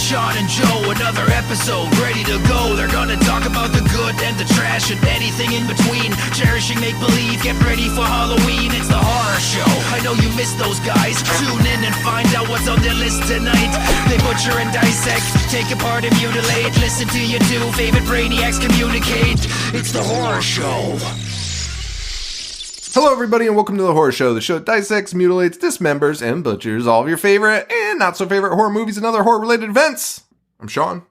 Sean and Joe, another episode ready to go. They're gonna talk about the good and the trash and anything in between. Cherishing make-believe, get ready for Halloween. It's the horror show. I know you missed those guys. Tune in and find out what's on their list tonight. They butcher and dissect, take apart and mutilate. Listen to your two favorite brainiacs communicate. It's the horror show. Hello, everybody, and welcome to The Horror Show, the show that dissects, mutilates, dismembers, and butchers all of your favorite and not-so-favorite horror movies and other horror-related events. I'm Sean.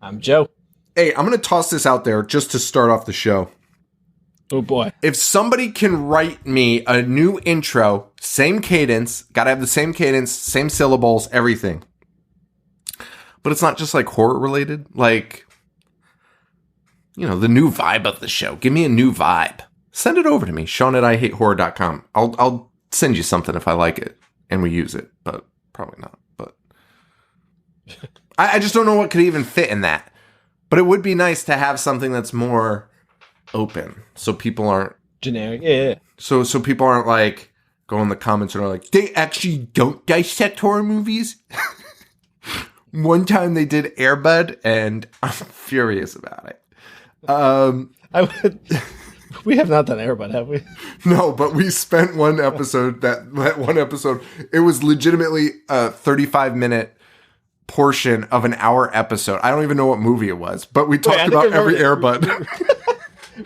I'm Joe. Hey, I'm going to toss this out there just to start off the show. Oh, boy. If somebody can write me a new intro, same cadence, gotta have the same cadence, same syllables, everything. But it's not just, like, horror-related. Like, you know, the new vibe of the show. Give me a new vibe. Send it over to me, Sean@IHateHorror.com. I'll send you something if I like it and we use it, but probably not. But I just don't know what could even fit in that. But it would be nice to have something that's more open, so people aren't generic. Yeah. So people aren't like go in the comments and are like, they actually don't dissect horror movies. One time they did Air Bud, and I'm furious about it. I would. We have not done Airbud, have we? No, but we spent one episode, that one episode, it was legitimately a 35-minute portion of an hour episode. I don't even know what movie it was, but we talked about every Airbud.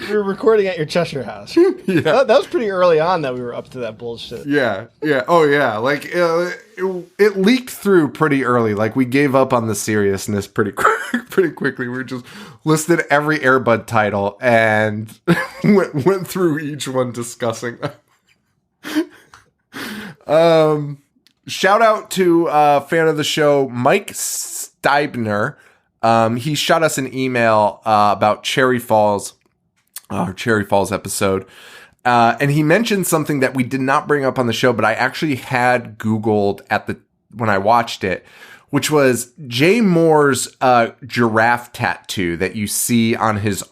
We were recording at your Cheshire house. Yeah. That was pretty early on that we were up to that bullshit. Yeah. Oh, yeah. Like, it leaked through pretty early. Like, we gave up on the seriousness pretty quickly. We just listed every Airbud title and went through each one discussing them. Shout out to a fan of the show, Mike Steibner. He shot us an email about Cherry Falls, our Cherry Falls episode. And he mentioned something that we did not bring up on the show, but I actually had Googled when I watched it, which was Jay Moore's giraffe tattoo that you see on his,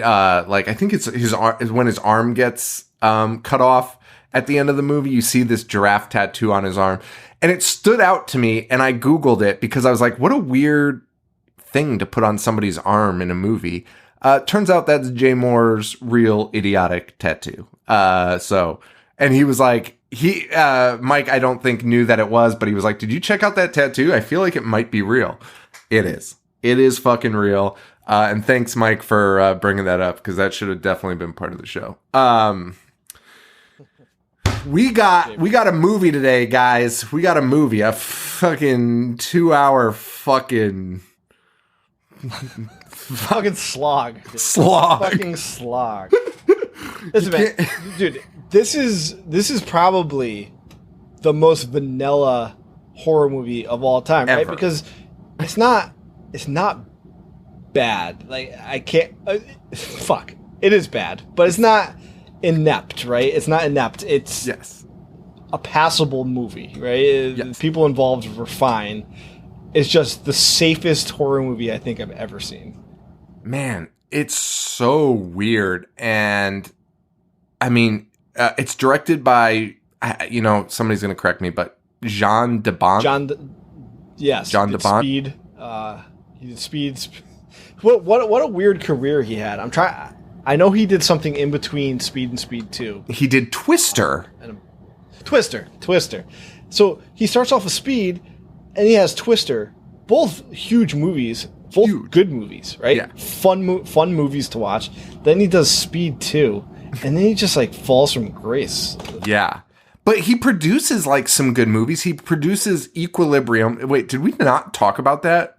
I think it's his arm, when his arm gets cut off at the end of the movie. You see this giraffe tattoo on his arm, and it stood out to me, and I Googled it because I was like, what a weird thing to put on somebody's arm in a movie. Turns out that's Jay Moore's real idiotic tattoo. And he was like, Mike, I don't think knew that it was, but he was like, did you check out that tattoo? I feel like it might be real. It is. It is fucking real. And thanks, Mike, for bringing that up, because that should have definitely been part of the show. We got a movie today, guys. We got a movie, a fucking 2-hour fucking slog. Fucking slog. Listen, man, dude, this is probably the most vanilla horror movie of all time, ever. Right? Because it's not bad. Like, I can't fuck. It is bad, but it's not inept, right? It's not inept. It's a passable movie, right? Yes. People involved were fine. It's just the safest horror movie I think I've ever seen. Man, it's so weird. And I mean, it's directed by, somebody's going to correct me, but Jean de Bont. John de Bont. Speed. He did Speed. What a weird career he had. I know he did something in between Speed and Speed 2. He did Twister. Twister. So he starts off with Speed, and he has Twister. Both huge movies. Both good movies, right? Yeah. Fun movies to watch. Then he does Speed 2, and then he just like falls from grace. Yeah. But he produces like some good movies. He produces Equilibrium. Wait, did we not talk about that?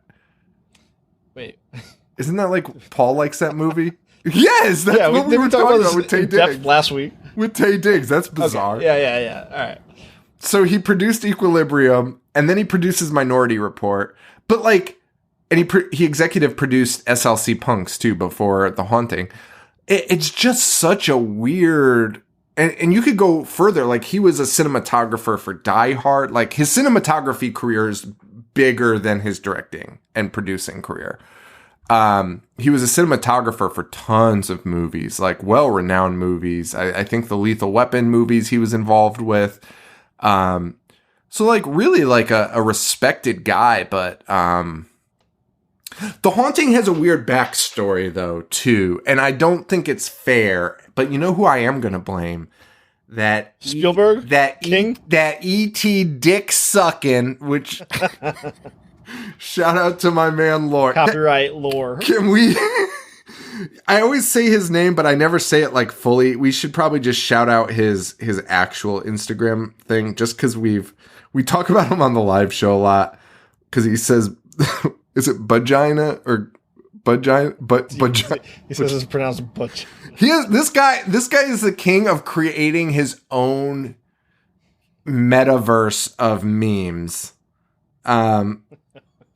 Wait. Isn't that like Paul likes that movie? Yes, that's what we were talking about with Tay Diggs last week. With Tay Diggs. That's bizarre. Okay. Yeah. All right. So he produced Equilibrium, and then he produces Minority Report. But like, and he executive produced SLC Punks too before The Haunting. It's just such a weird, and you could go further. Like, he was a cinematographer for Die Hard. Like, his cinematography career is bigger than his directing and producing career. He was a cinematographer for tons of movies, like well-renowned movies. I think the Lethal Weapon movies he was involved with. So So like really like a respected guy, but The Haunting has a weird backstory though too, and I don't think it's fair. But you know who I am gonna blame? That Spielberg, King, that E.T. dick sucking. Which shout out to my man Lore. Copyright Lore. Can we? I always say his name, but I never say it like fully. We should probably just shout out his actual Instagram thing, just because we talk about him on the live show a lot. Because he says, is it Budgina or Budgina? Budgina. He says it's pronounced Butch. He is this guy. This guy is the king of creating his own metaverse of memes.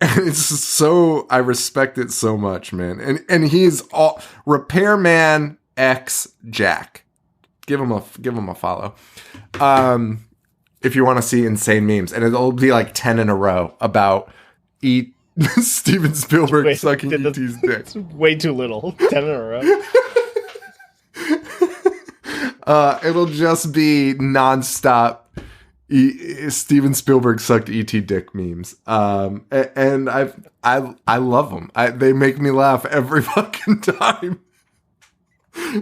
It's so, I respect it so much, man. And he's all Repairman X Jack. Give him a follow. If you want to see insane memes, and it'll be like 10 in a row about Steven Spielberg sucking E.T.'s dick. It's way too little. 10 in a row. It'll just be nonstop Steven Spielberg sucked E.T. dick memes. And I love them. They make me laugh every fucking time.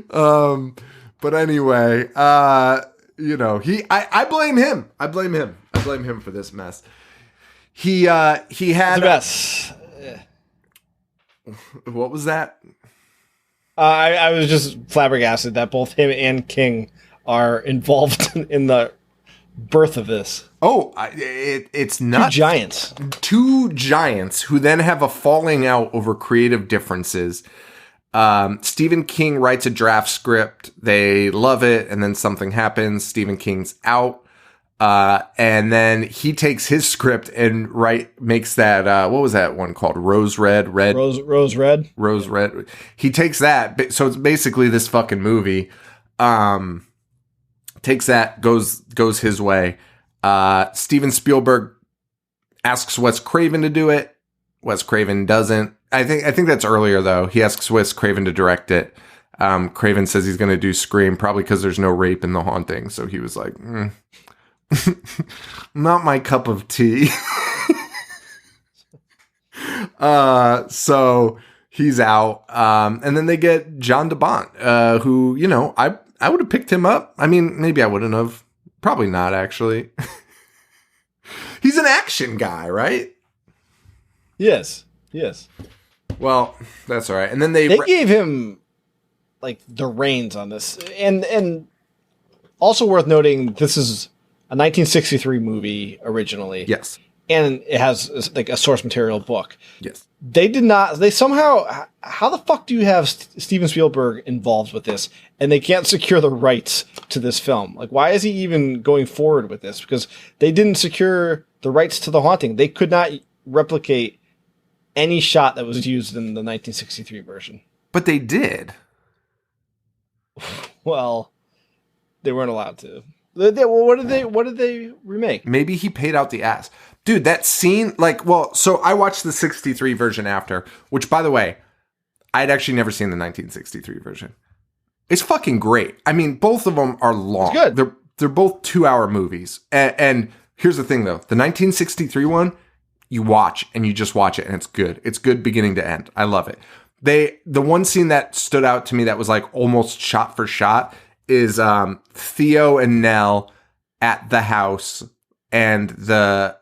But anyway, you know, I blame him. I blame him for this mess. He had the best. What was that? I was just flabbergasted that both him and King are involved in the birth of this. Oh, it's nuts. Two giants who then have a falling out over creative differences. Stephen King writes a draft script. They love it. And then something happens. Stephen King's out. And then he takes his script and makes that, what was that one called? Rose Red. He takes that. So it's basically this fucking movie. Takes that, goes his way. Steven Spielberg asks Wes Craven to do it. Wes Craven doesn't. I think that's earlier though. He asks Wes Craven to direct it. Craven says he's going to do Scream, probably because there's no rape in The Haunting. So he was like, not my cup of tea. So he's out. And then they get John DeBont, who, you know, I would have picked him up. I mean, maybe I wouldn't have. Probably not, actually. He's an action guy, right? Yes. Well, that's all right. And then they gave him like the reins on this, and also worth noting, this is a 1963 movie originally. Yes, and it has like a source material book. Yes. They did not. They somehow. How the fuck do you have Steven Spielberg involved with this, and they can't secure the rights to this film? Like, why is he even going forward with this? Because they didn't secure the rights to The Haunting. They could not replicate any shot that was used in the 1963 version. But they did. Well, they weren't allowed to. What did they remake? Maybe he paid out the ass. Dude, that scene, like, well, so I watched the 63 version after, which, by the way, I'd actually never seen the 1963 version. It's fucking great. I mean, both of them are long. It's good. They're both 2-hour movies. And here's the thing, though. The 1963 one, you watch, and you just watch it, and it's good. It's good beginning to end. I love it. The one scene that stood out to me that was, like, almost shot for shot is Theo and Nell at the house, and the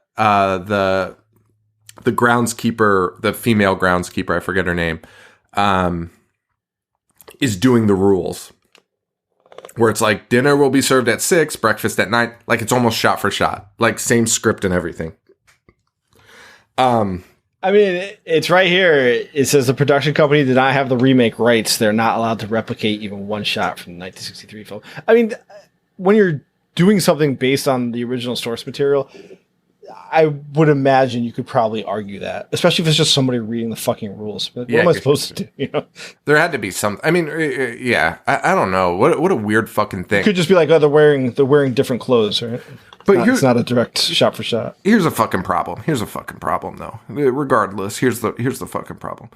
groundskeeper, the female groundskeeper, I forget her name, is doing the rules. Where it's like, dinner will be served at 6, breakfast at 9. Like, it's almost shot for shot. Like, same script and everything. I mean, it's right here. It says the production company did not have the remake rights. They're not allowed to replicate even one shot from the 1963 film. I mean, when you're doing something based on the original source material, I would imagine you could probably argue that, especially if it's just somebody reading the fucking rules. What am I supposed to do? You know, there had to be some. I mean, yeah, I don't know. What a weird fucking thing. It could just be like, oh, they're wearing different clothes, right? But it's not a direct shot for shot. Here's a fucking problem. Though. Regardless, here's the fucking problem.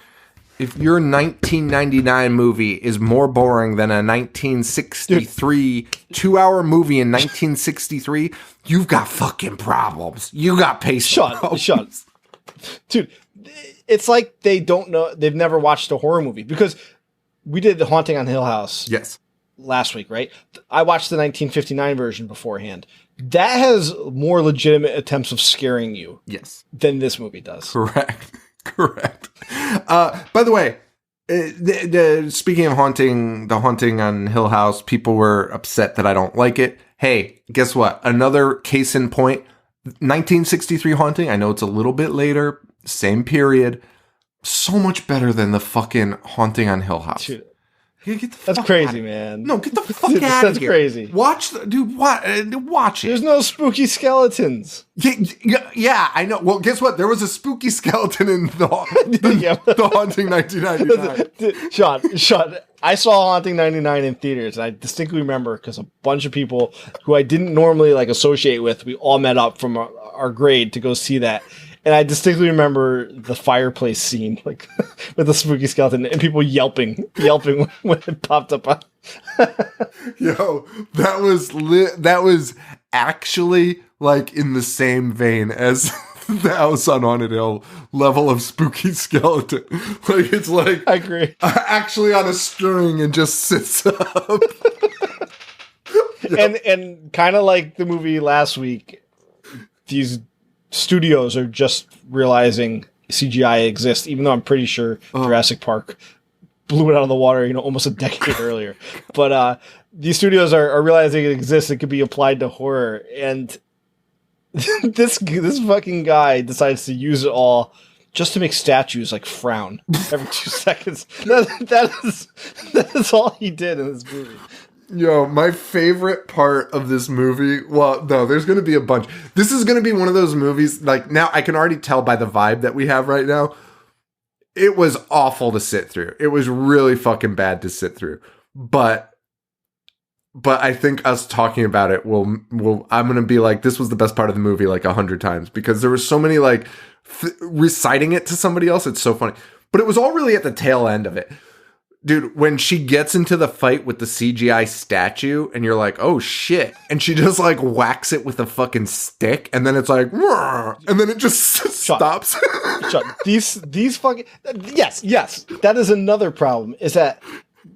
if your 1999 movie is more boring than a 1963 2-hour movie in 1963, you've got fucking problems. You got pacing problems. Shut. Dude, it's like they don't know. They've never watched a horror movie because we did The Haunting on Hill House. Yes. Last week, right? I watched the 1959 version beforehand. That has more legitimate attempts of scaring you. Yes. Than this movie does. Correct. By the way, speaking of The Haunting on Hill House, people were upset that I don't like it. Hey, guess what? Another case in point. 1963 Haunting. I know it's a little bit later, same period. So much better than the fucking Haunting on Hill House. Dude, that's crazy, man. No, get the fuck out of here. That's crazy. Watch it. There's no spooky skeletons. Yeah, I know. Well, guess what? There was a spooky skeleton in the Haunting 1999. Sean, I saw Haunting 99 in theaters, and I distinctly remember because a bunch of people who I didn't normally associate with, we all met up from our grade to go see that. And I distinctly remember the fireplace scene, with the spooky skeleton and people yelping when it popped up. Yo, that was actually in the same vein as the House on Haunted Hill level of spooky skeleton. It's I agree. Actually on a string and just sits up. And kind of like the movie last week, these studios are just realizing CGI exists, even though I'm pretty sure Jurassic Park blew it out of the water, almost a decade earlier. But these studios are realizing it exists. It could be applied to horror. And this fucking guy decides to use it all just to make statues frown every 2 seconds. That is all he did in this movie. Yo, my favorite part of this movie, well, no, there's going to be a bunch. This is going to be one of those movies, now I can already tell by the vibe that we have right now. It was awful to sit through. It was really fucking bad to sit through. But I think us talking about it will I'm going to be this was the best part of the movie 100 times because there were so many reciting it to somebody else. It's so funny. But it was all really at the tail end of it. Dude, when she gets into the fight with the CGI statue and you're like, oh shit. And she just whacks it with a fucking stick and then it's and then it just stops. These fucking, yes. That is another problem is that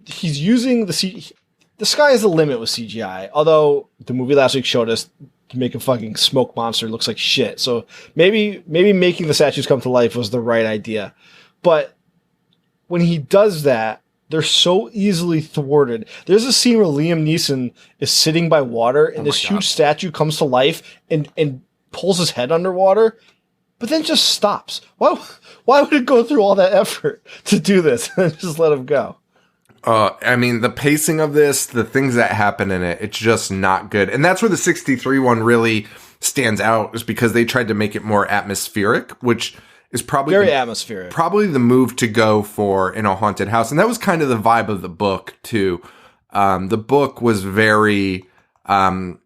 he's using the sky is the limit with CGI. Although the movie last week showed us to make a fucking smoke monster look like shit. So maybe making the statues come to life was the right idea. But when he does that, they're so easily thwarted. There's a scene where Liam Neeson is sitting by water and this huge statue comes to life and pulls his head underwater, but then just stops. Why would it go through all that effort to do this and just let him go? I mean, the pacing of this, the things that happen in it, it's just not good. And that's where the 63 one really stands out is because they tried to make it more atmospheric, which is probably very atmospheric. Probably the move to go for in a haunted house. And that was kind of the vibe of the book too. The book was very more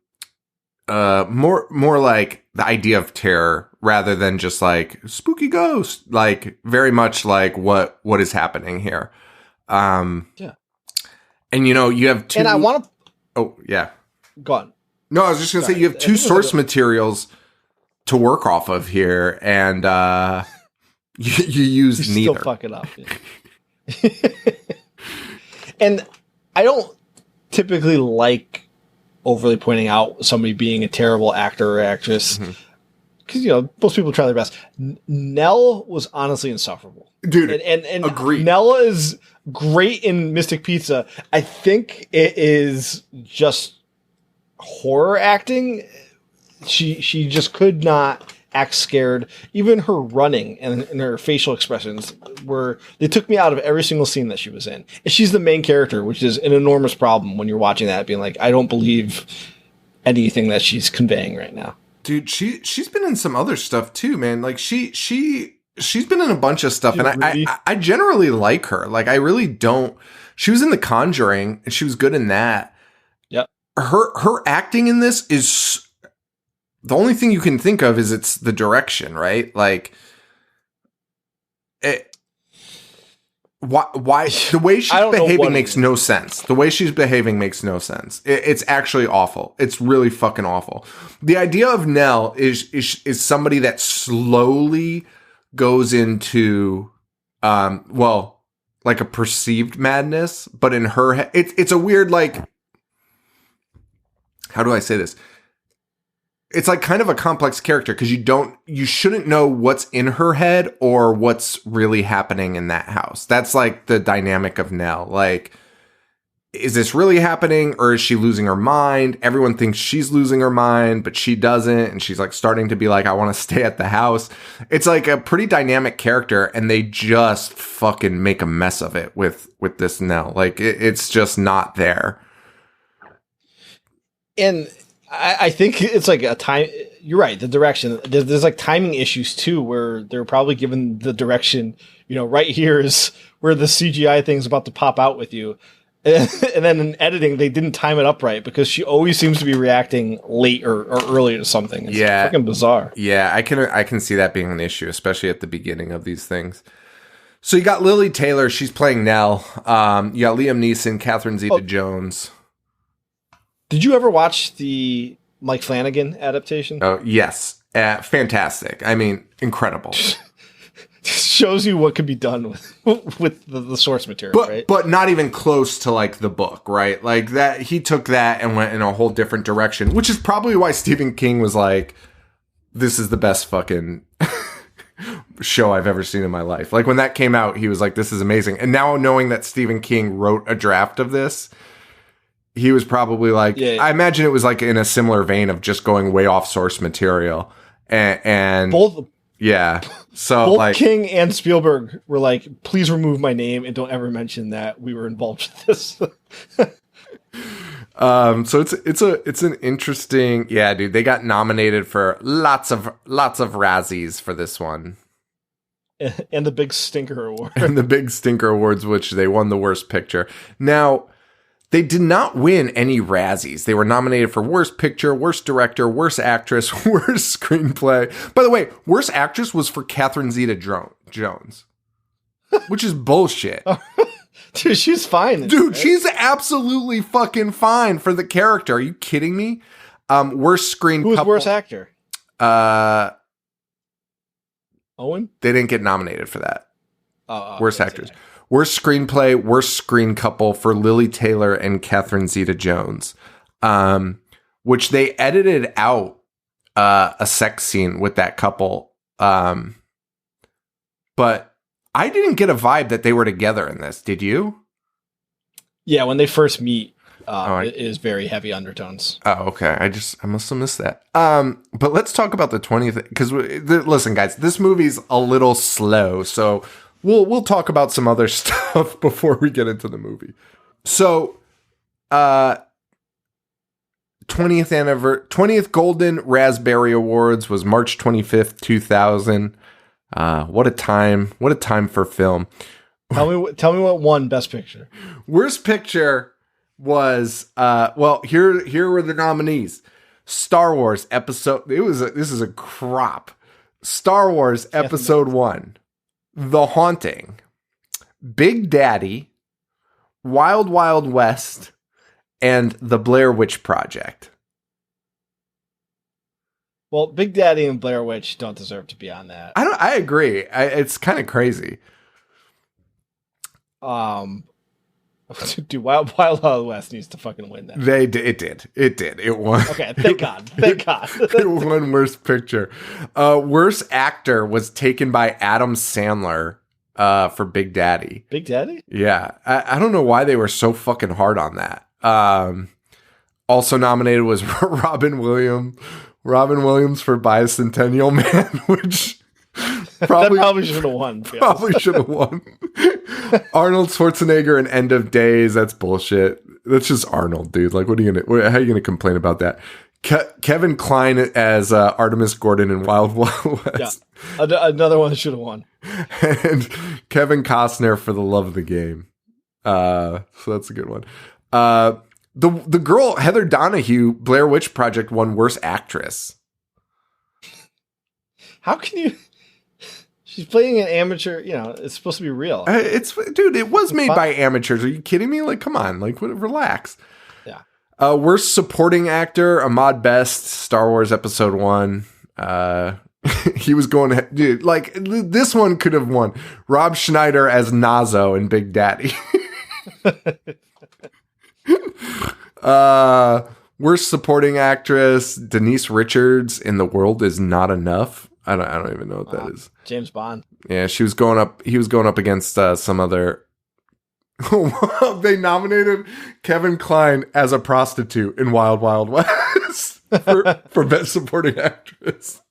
like the idea of terror rather than just spooky ghost, very much what is happening here. Yeah. And you have two. And I want to. Oh yeah. Go on. No, I was just gonna say you have two source materials to work off of here, and you use neither. Still fuck it up. And I don't typically like overly pointing out somebody being a terrible actor or actress because most people try their best. Nell was honestly insufferable, dude. And agreed. Nell is great in Mystic Pizza. I think it is just horror acting. She just could not act scared. Even her running and her facial expressions they took me out of every single scene that she was in. And she's the main character, which is an enormous problem when you're watching that, being I don't believe anything that she's conveying right now. Dude, she's been in some other stuff too, man. She's been in a bunch of stuff, and I generally like her. I really don't. She was in The Conjuring, and she was good in that. Yep. Her acting in this is the only thing you can think of is it's the direction, right? Why the way she's behaving makes no sense. The way she's behaving makes no sense. It's actually awful. It's really fucking awful. The idea of Nell is somebody that slowly goes into, like a perceived madness, but in her head, it's a weird, like, how do I say this? It's like kind of a complex character because you shouldn't know what's in her head or what's really happening in that house. That's like the dynamic of Nell. Like, is this really happening or is she losing her mind? Everyone thinks she's losing her mind, but she doesn't. And she's like starting to be like, I want to stay at the house. It's like a pretty dynamic character and they just fucking make a mess of it with this Nell. Like it's just not there. And I think it's like a time. You're right. The direction. There's like timing issues too, where they're probably given the direction. Right here is where the CGI thing's about to pop out with you, and then in editing they didn't time it up right because she always seems to be reacting late or early to something. It's fucking bizarre. Yeah, I can see that being an issue, especially at the beginning of these things. So you got Lily Taylor. She's playing Nell. You got Liam Neeson, Catherine Zeta-Jones. Did you ever watch the Mike Flanagan adaptation? Oh, yes. Fantastic. I mean, incredible. Shows you what could be done with the source material, right? But not even close to, like, the book, right? Like, that he took that and went in a whole different direction, which is probably why Stephen King was like, this is the best fucking show I've ever seen in my life. Like, when that came out, he was like, this is amazing. And now knowing that Stephen King wrote a draft of this, he was probably like, I imagine it was like in a similar vein of just going way off source material. And both like King and Spielberg were like, please remove my name and don't ever mention that we were involved with this. So it's an interesting, dude, they got nominated for lots of Razzies for this one. And the Big Stinker Award. And the Big Stinker Awards, which they won the worst picture. Now, they did not win any Razzies. They were nominated for Worst Picture, Worst Director, Worst Actress, Worst Screenplay. By the way, Worst Actress was for Catherine Zeta-Jones, which is bullshit. Dude, she's fine. Dude, she's absolutely fucking fine for the character. Are you kidding me? Worst Screen Who's Couple. Worst Actor? Owen? They didn't get nominated for that. Worst Actors. That. Worst Screenplay, Worst Screen Couple for Lily Taylor and Catherine Zeta-Jones, which they edited out a sex scene with that couple. But I didn't get a vibe that they were together in this. Did you? Yeah, when they first meet, it is very heavy undertones. Oh, okay. I must have missed that. But let's talk about the 20th, because listen, guys, this movie's a little slow, so We'll talk about some other stuff before we get into the movie. So, 20th Golden Raspberry Awards was March 25th, 2000. What a time for film. Tell me what won Best Picture. Worst Picture was here were the nominees. Star Wars Episode. This is a crop. Star Wars Episode 1. The Haunting, Big Daddy, Wild Wild West, and The Blair Witch Project. Well, Big Daddy and Blair Witch don't deserve to be on that. I agree. It's kind of crazy. Dude, Wild Wild West needs to fucking win that. It did. It won. Okay, thank God. It won Worst Picture. Worst Actor was taken by Adam Sandler for Big Daddy. Big Daddy? Yeah. I don't know why they were so fucking hard on that. Also nominated was Robin Williams for Bicentennial Man, which probably should have won. Probably should have won. Arnold Schwarzenegger in End of Days. That's bullshit. That's just Arnold, dude. Like, how are you gonna complain about that? Kevin Kline as Artemis Gordon in Wild Wild West. Yeah. Another one that should have won. And Kevin Costner for The Love of the Game. So that's a good one. The girl Heather Donahue, Blair Witch Project, won Worst Actress. How can you? She's playing an amateur. It's supposed to be real. It was made by amateurs. Are you kidding me? Like, come on, like, relax. Yeah. Worst supporting actor, Ahmad Best, Star Wars Episode 1. He was going to, dude, like, this one could have won. Rob Schneider as Nazo in Big Daddy. Worst supporting actress, Denise Richards in The World Is Not Enough. I don't even know what that is. James Bond. Yeah, he was going up against some other. They nominated Kevin Kline as a prostitute in Wild Wild West for best supporting actress.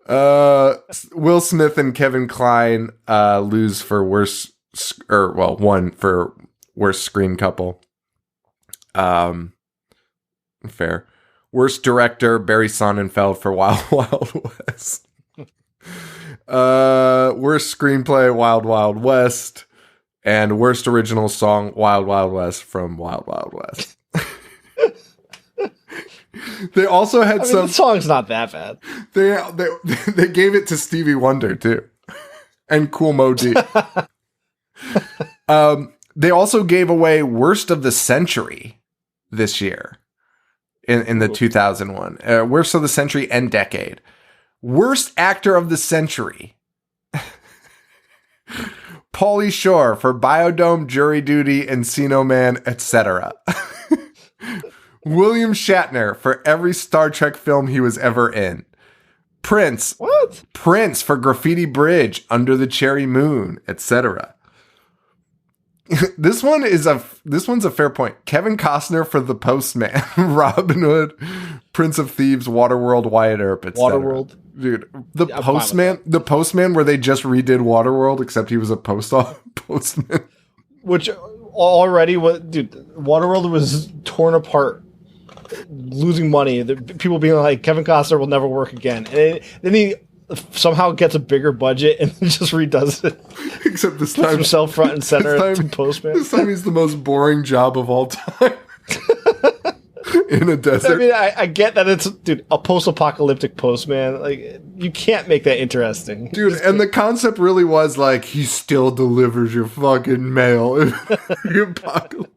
Will Smith and Kevin Kline lose for won for worst screen couple. Fair. Worst director, Barry Sonnenfeld for Wild Wild West. Worst screenplay, Wild Wild West. And worst original song, Wild Wild West from Wild Wild West. They also had the song's not that bad. They gave it to Stevie Wonder too. And Kool Moe Dee. They also gave away worst of the century this year in the 2001. Worst of the century and decade. Worst actor of the century. Pauly Shore for Biodome, Jury Duty, Encino Man, etc. William Shatner for every Star Trek film he was ever in. Prince. What? Prince for Graffiti Bridge, Under the Cherry Moon, etc. This one's a fair point. Kevin Costner for The Postman, Robin Hood, Prince of Thieves, Waterworld, Wyatt Earp, etc. Waterworld. Dude, The Postman where they just redid Waterworld except he was a postman. Which already was, dude, Waterworld was torn apart, losing money. People being like, Kevin Costner will never work again. And then he somehow gets a bigger budget and just redoes it. Except this time, himself front and center as Postman. This time he's the most boring job of all time. In a desert. I mean, I get that it's, dude, a post-apocalyptic postman. Like, you can't make that interesting. Dude, and the concept really was like, he still delivers your fucking mail in the apocalypse.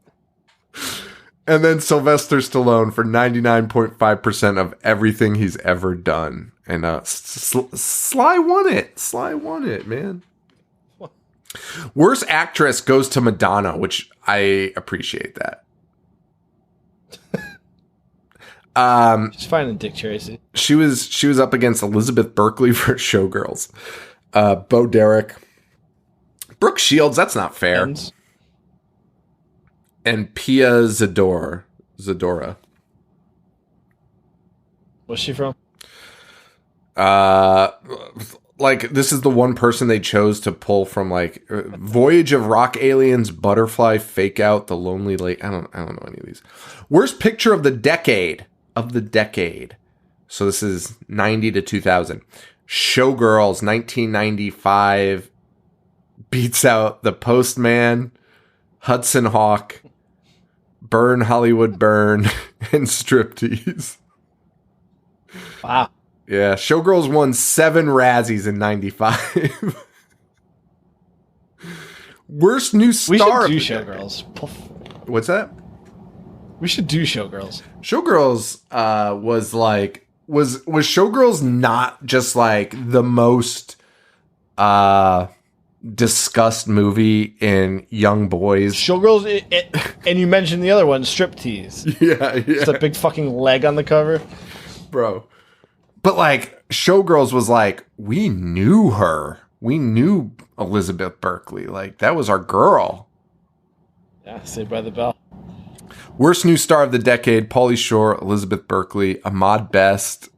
And then Sylvester Stallone for 99.5% of everything he's ever done. And Sly won it. Sly won it, man. Worst actress goes to Madonna, which I appreciate that. She's finding Dick Tracy. She was up against Elizabeth Berkley for Showgirls. Bo Derek. Brooke Shields, that's not fair. And Pia Zadora. Where's she from? Like, this is the one person they chose to pull from, like, Voyage of Rock Aliens, Butterfly, Fake Out, The Lonely Lake. I don't know any of these. Worst picture of the decade. So this is 90 to 2000. Showgirls, 1995, beats out The Postman, Hudson Hawk, Burn Hollywood Burn, and Striptease. Wow. Yeah, Showgirls won 7 Razzies in 95. Worst new star. We should do Showgirls. What's that? We should do Showgirls. Showgirls was Showgirls not just like the most discussed movie in young boys? Showgirls, and you mentioned the other one, Striptease. Yeah. It's a big fucking leg on the cover. Bro. But like, Showgirls was like, we knew her. We knew Elizabeth Berkley. Like, that was our girl. Yeah, Saved by the Bell. Worst new star of the decade, Pauly Shore, Elizabeth Berkley, Ahmad Best,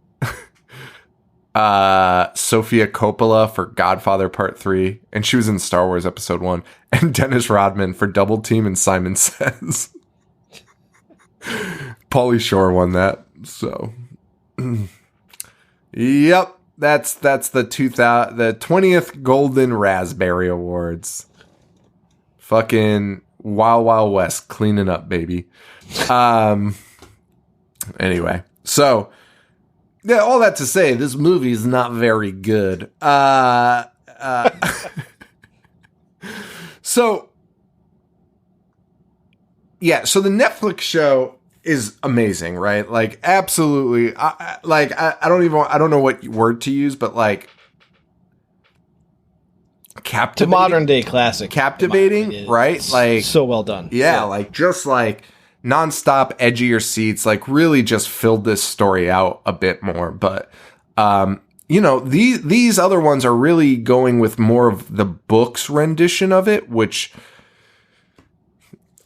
Sofia Coppola for Godfather Part 3, and she was in Star Wars Episode 1, and Dennis Rodman for Double Team and Simon Says. Pauly Shore won that, so... Yep, that's the 20th Golden Raspberry Awards. Fucking Wild Wild West cleaning up, baby. Anyway, so Yeah, all that to say, this movie is not very good. So the Netflix show is amazing, right? Like, absolutely. I don't know what word to use, but like, captivating. To modern day classic. Captivating, right? Like, so well done. Yeah, like, just like nonstop, edgier seats, like, really just filled this story out a bit more. But, these other ones are really going with more of the book's rendition of it, which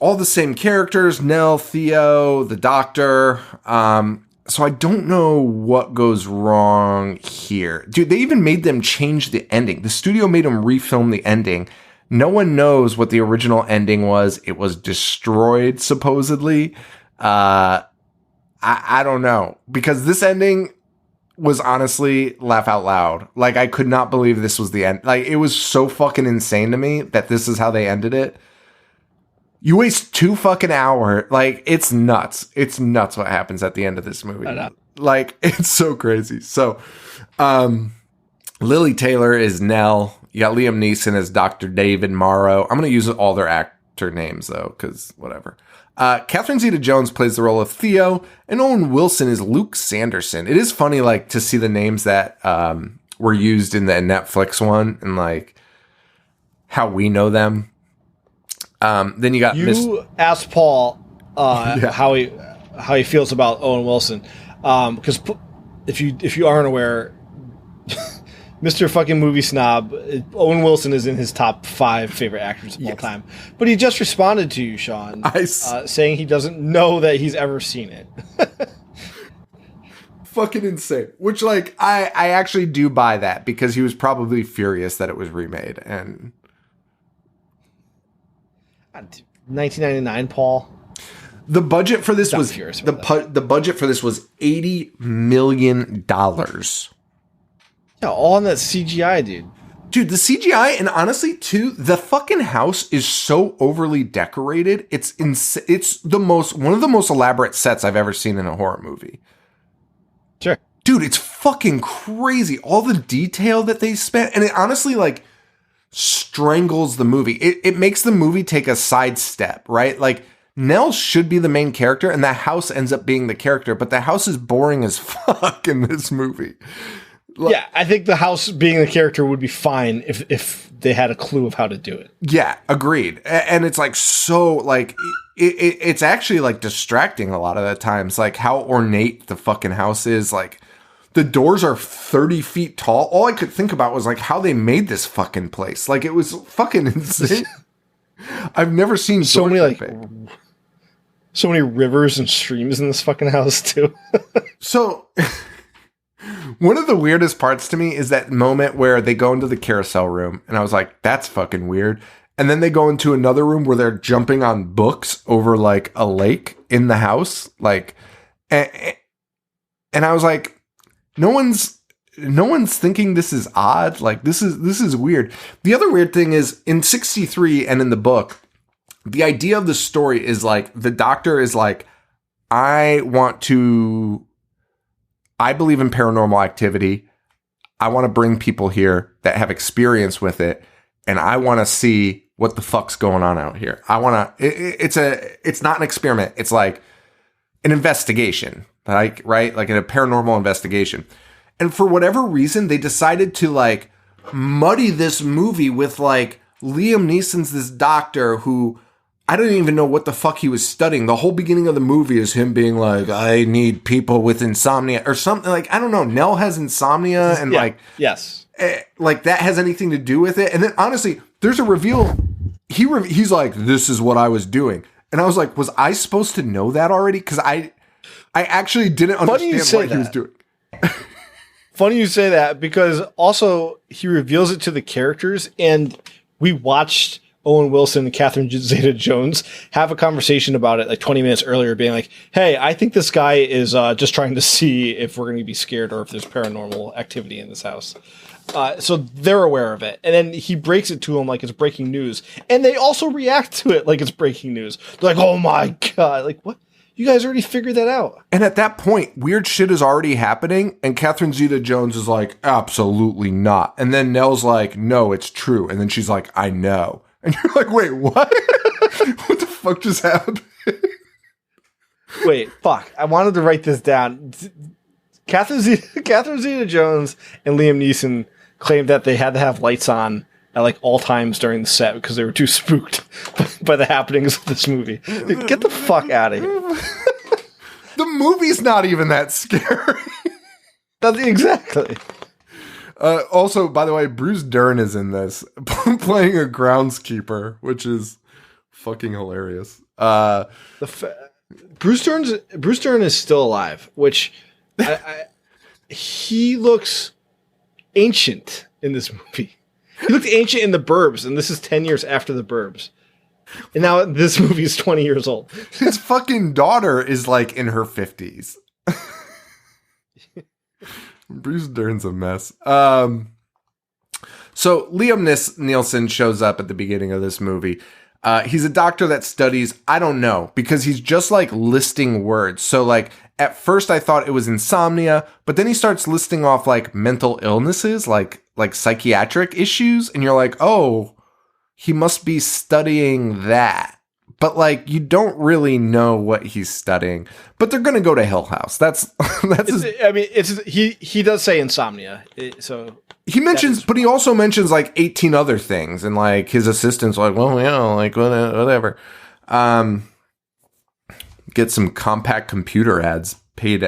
all the same characters, Nell, Theo, the doctor. So I don't know what goes wrong here. Dude, they even made them change the ending. The studio made them refilm the ending. No one knows what the original ending was. It was destroyed, supposedly. I don't know. Because this ending was honestly laugh out loud. Like, I could not believe this was the end. Like, it was so fucking insane to me that this is how they ended it. You waste 2 fucking hours. Like, it's nuts. It's nuts what happens at the end of this movie. Like, it's so crazy. So, Lily Taylor is Nell. You got Liam Neeson as Dr. David Morrow. I'm going to use all their actor names, though, because whatever. Catherine Zeta-Jones plays the role of Theo, and Owen Wilson is Luke Sanderson. It is funny, like, to see the names that were used in the Netflix one and, like, how we know them. Then you got asked Paul how he feels about Owen Wilson, because if you aren't aware, Mr. fucking movie snob Owen Wilson is in his top 5 favorite actors of all time. But he just responded to you, Sean, saying he doesn't know that he's ever seen it. Fucking insane. Which, like, I actually do buy that, because he was probably furious that it was remade. And 1999, Paul. The budget for this was the budget for this was $80 million. Yeah, all on that CGI, dude. Dude, the CGI, and honestly, too, the fucking house is so overly decorated. It's one of the most elaborate sets I've ever seen in a horror movie. Sure. Dude, it's fucking crazy. All the detail that they spent, and it honestly, like, strangles the movie. It makes the movie take a sidestep, right? Like, Nell should be the main character, and that house ends up being the character, but the house is boring as fuck in this movie. Yeah, I think the house being the character would be fine if they had a clue of how to do it. Yeah, agreed. And it's like, so, like, it's actually, like, distracting a lot of the times, like, how ornate the fucking house is. Like, the doors are 30 feet tall. All I could think about was, like, how they made this fucking place. Like, it was fucking insane. I've never seen so many, like, so many rivers and streams in this fucking house, too. So, one of the weirdest parts to me is that moment where they go into the carousel room, and I was like, that's fucking weird. And then they go into another room where they're jumping on books over, like, a lake in the house. Like, and I was like, no one's thinking this is odd. Like, this is weird. The other weird thing is, in 63 and in the book, the idea of the story is, like, the doctor is like, I believe in paranormal activity. I want to bring people here that have experience with it, and I want to see what the fuck's going on out here. I want to. It's not an experiment. It's like an investigation, like, right? Like a paranormal investigation. And for whatever reason, they decided to, like, muddy this movie with, like, Liam Neeson's this doctor who, I don't even know what the fuck he was studying. The whole beginning of the movie is him being like, I need people with insomnia or something. Like, I don't know. Nell has insomnia, and yes, like, that has anything to do with it. And then, honestly, there's a reveal. He's like, this is what I was doing. And I was like, was I supposed to know that already? Because I actually didn't understand what he was doing. Funny you say that, because also he reveals it to the characters, and we watched Owen Wilson and Catherine Zeta-Jones have a conversation about it like 20 minutes earlier, being like, hey, I think this guy is just trying to see if we're going to be scared or if there's paranormal activity in this house. So they're aware of it. And then he breaks it to them like it's breaking news. And they also react to it like it's breaking news. They're like, oh my God. Like, what? You guys already figured that out. And at that point, weird shit is already happening, and Catherine Zeta-Jones is like, absolutely not. And then Nell's like, no, it's true. And then she's like, I know. And you're like, wait, what? What the fuck just happened? Wait, fuck. I wanted to write this down. Catherine Zeta-Jones and Liam Neeson claimed that they had to have lights on at like all times during the set because they were too spooked by the happenings of this movie. Dude, get the fuck out of here. The movie's not even that scary. Exactly. Also, by the way, Bruce Dern is in this, playing a groundskeeper, which is fucking hilarious. Bruce Dern is still alive, which he looks ancient in this movie. He looked ancient in The Burbs, and this is 10 years after The Burbs. And now this movie is 20 years old. His fucking daughter is like in her 50s. Bruce Dern's a mess. So Liam Nielsen shows up at the beginning of this movie. He's a doctor that studies, I don't know, because he's just like listing words. So like at first I thought it was insomnia, but then he starts listing off like mental illnesses, like psychiatric issues. And you're like, oh, he must be studying that. But like, you don't really know what he's studying, but they're going to go to Hill House. He does say insomnia. So he mentions, but he also mentions like 18 other things, and like his assistant's like, well, yeah, like whatever. Get some compact computer ads, paid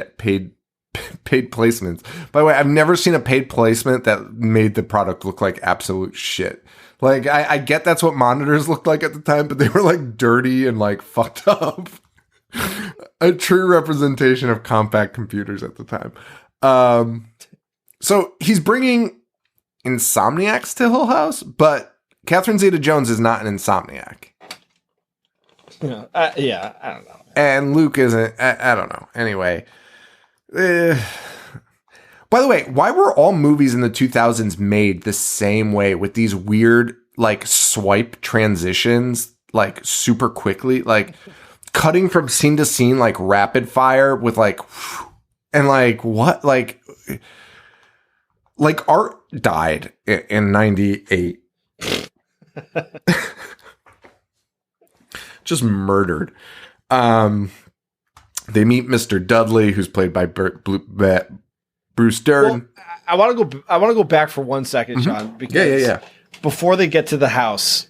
placements. By the way, I've never seen a paid placement that made the product look like absolute shit. Like, I get that's what monitors looked like at the time, but they were like dirty and like fucked up. A true representation of compact computers at the time. So he's bringing insomniacs to Hill House, but Catherine Zeta-Jones is not an insomniac. Yeah, I don't know. And Luke isn't. I don't know. Anyway. By the way, why were all movies in the 2000s made the same way with these weird, like, swipe transitions, like, super quickly? Like, cutting from scene to scene, like, rapid fire with, like, and, like, what? Like, Art died in 98. Just murdered. They meet Mr. Dudley, who's played by Bruce Dern. Well, I want to go back for 1 second, John, because before they get to the house,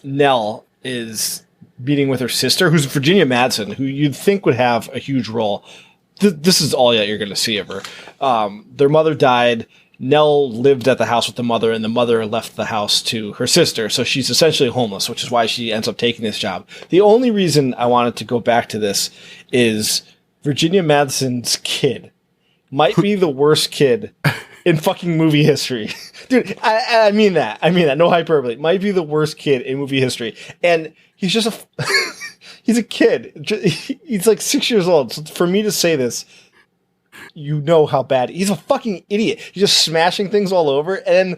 Nell is meeting with her sister, who's Virginia Madsen, who you'd think would have a huge role. This is all you're going to see of her. Their mother died. Nell lived at the house with the mother, and the mother left the house to her sister. So she's essentially homeless, which is why she ends up taking this job. The only reason I wanted to go back to this is Virginia Madsen's kid might be the worst kid in fucking movie history. Dude, I mean that. No hyperbole. Might be the worst kid in movie history. And he's just he's a kid. He's like 6 years old. So for me to say this, you know how bad he's a fucking idiot. He's just smashing things all over, and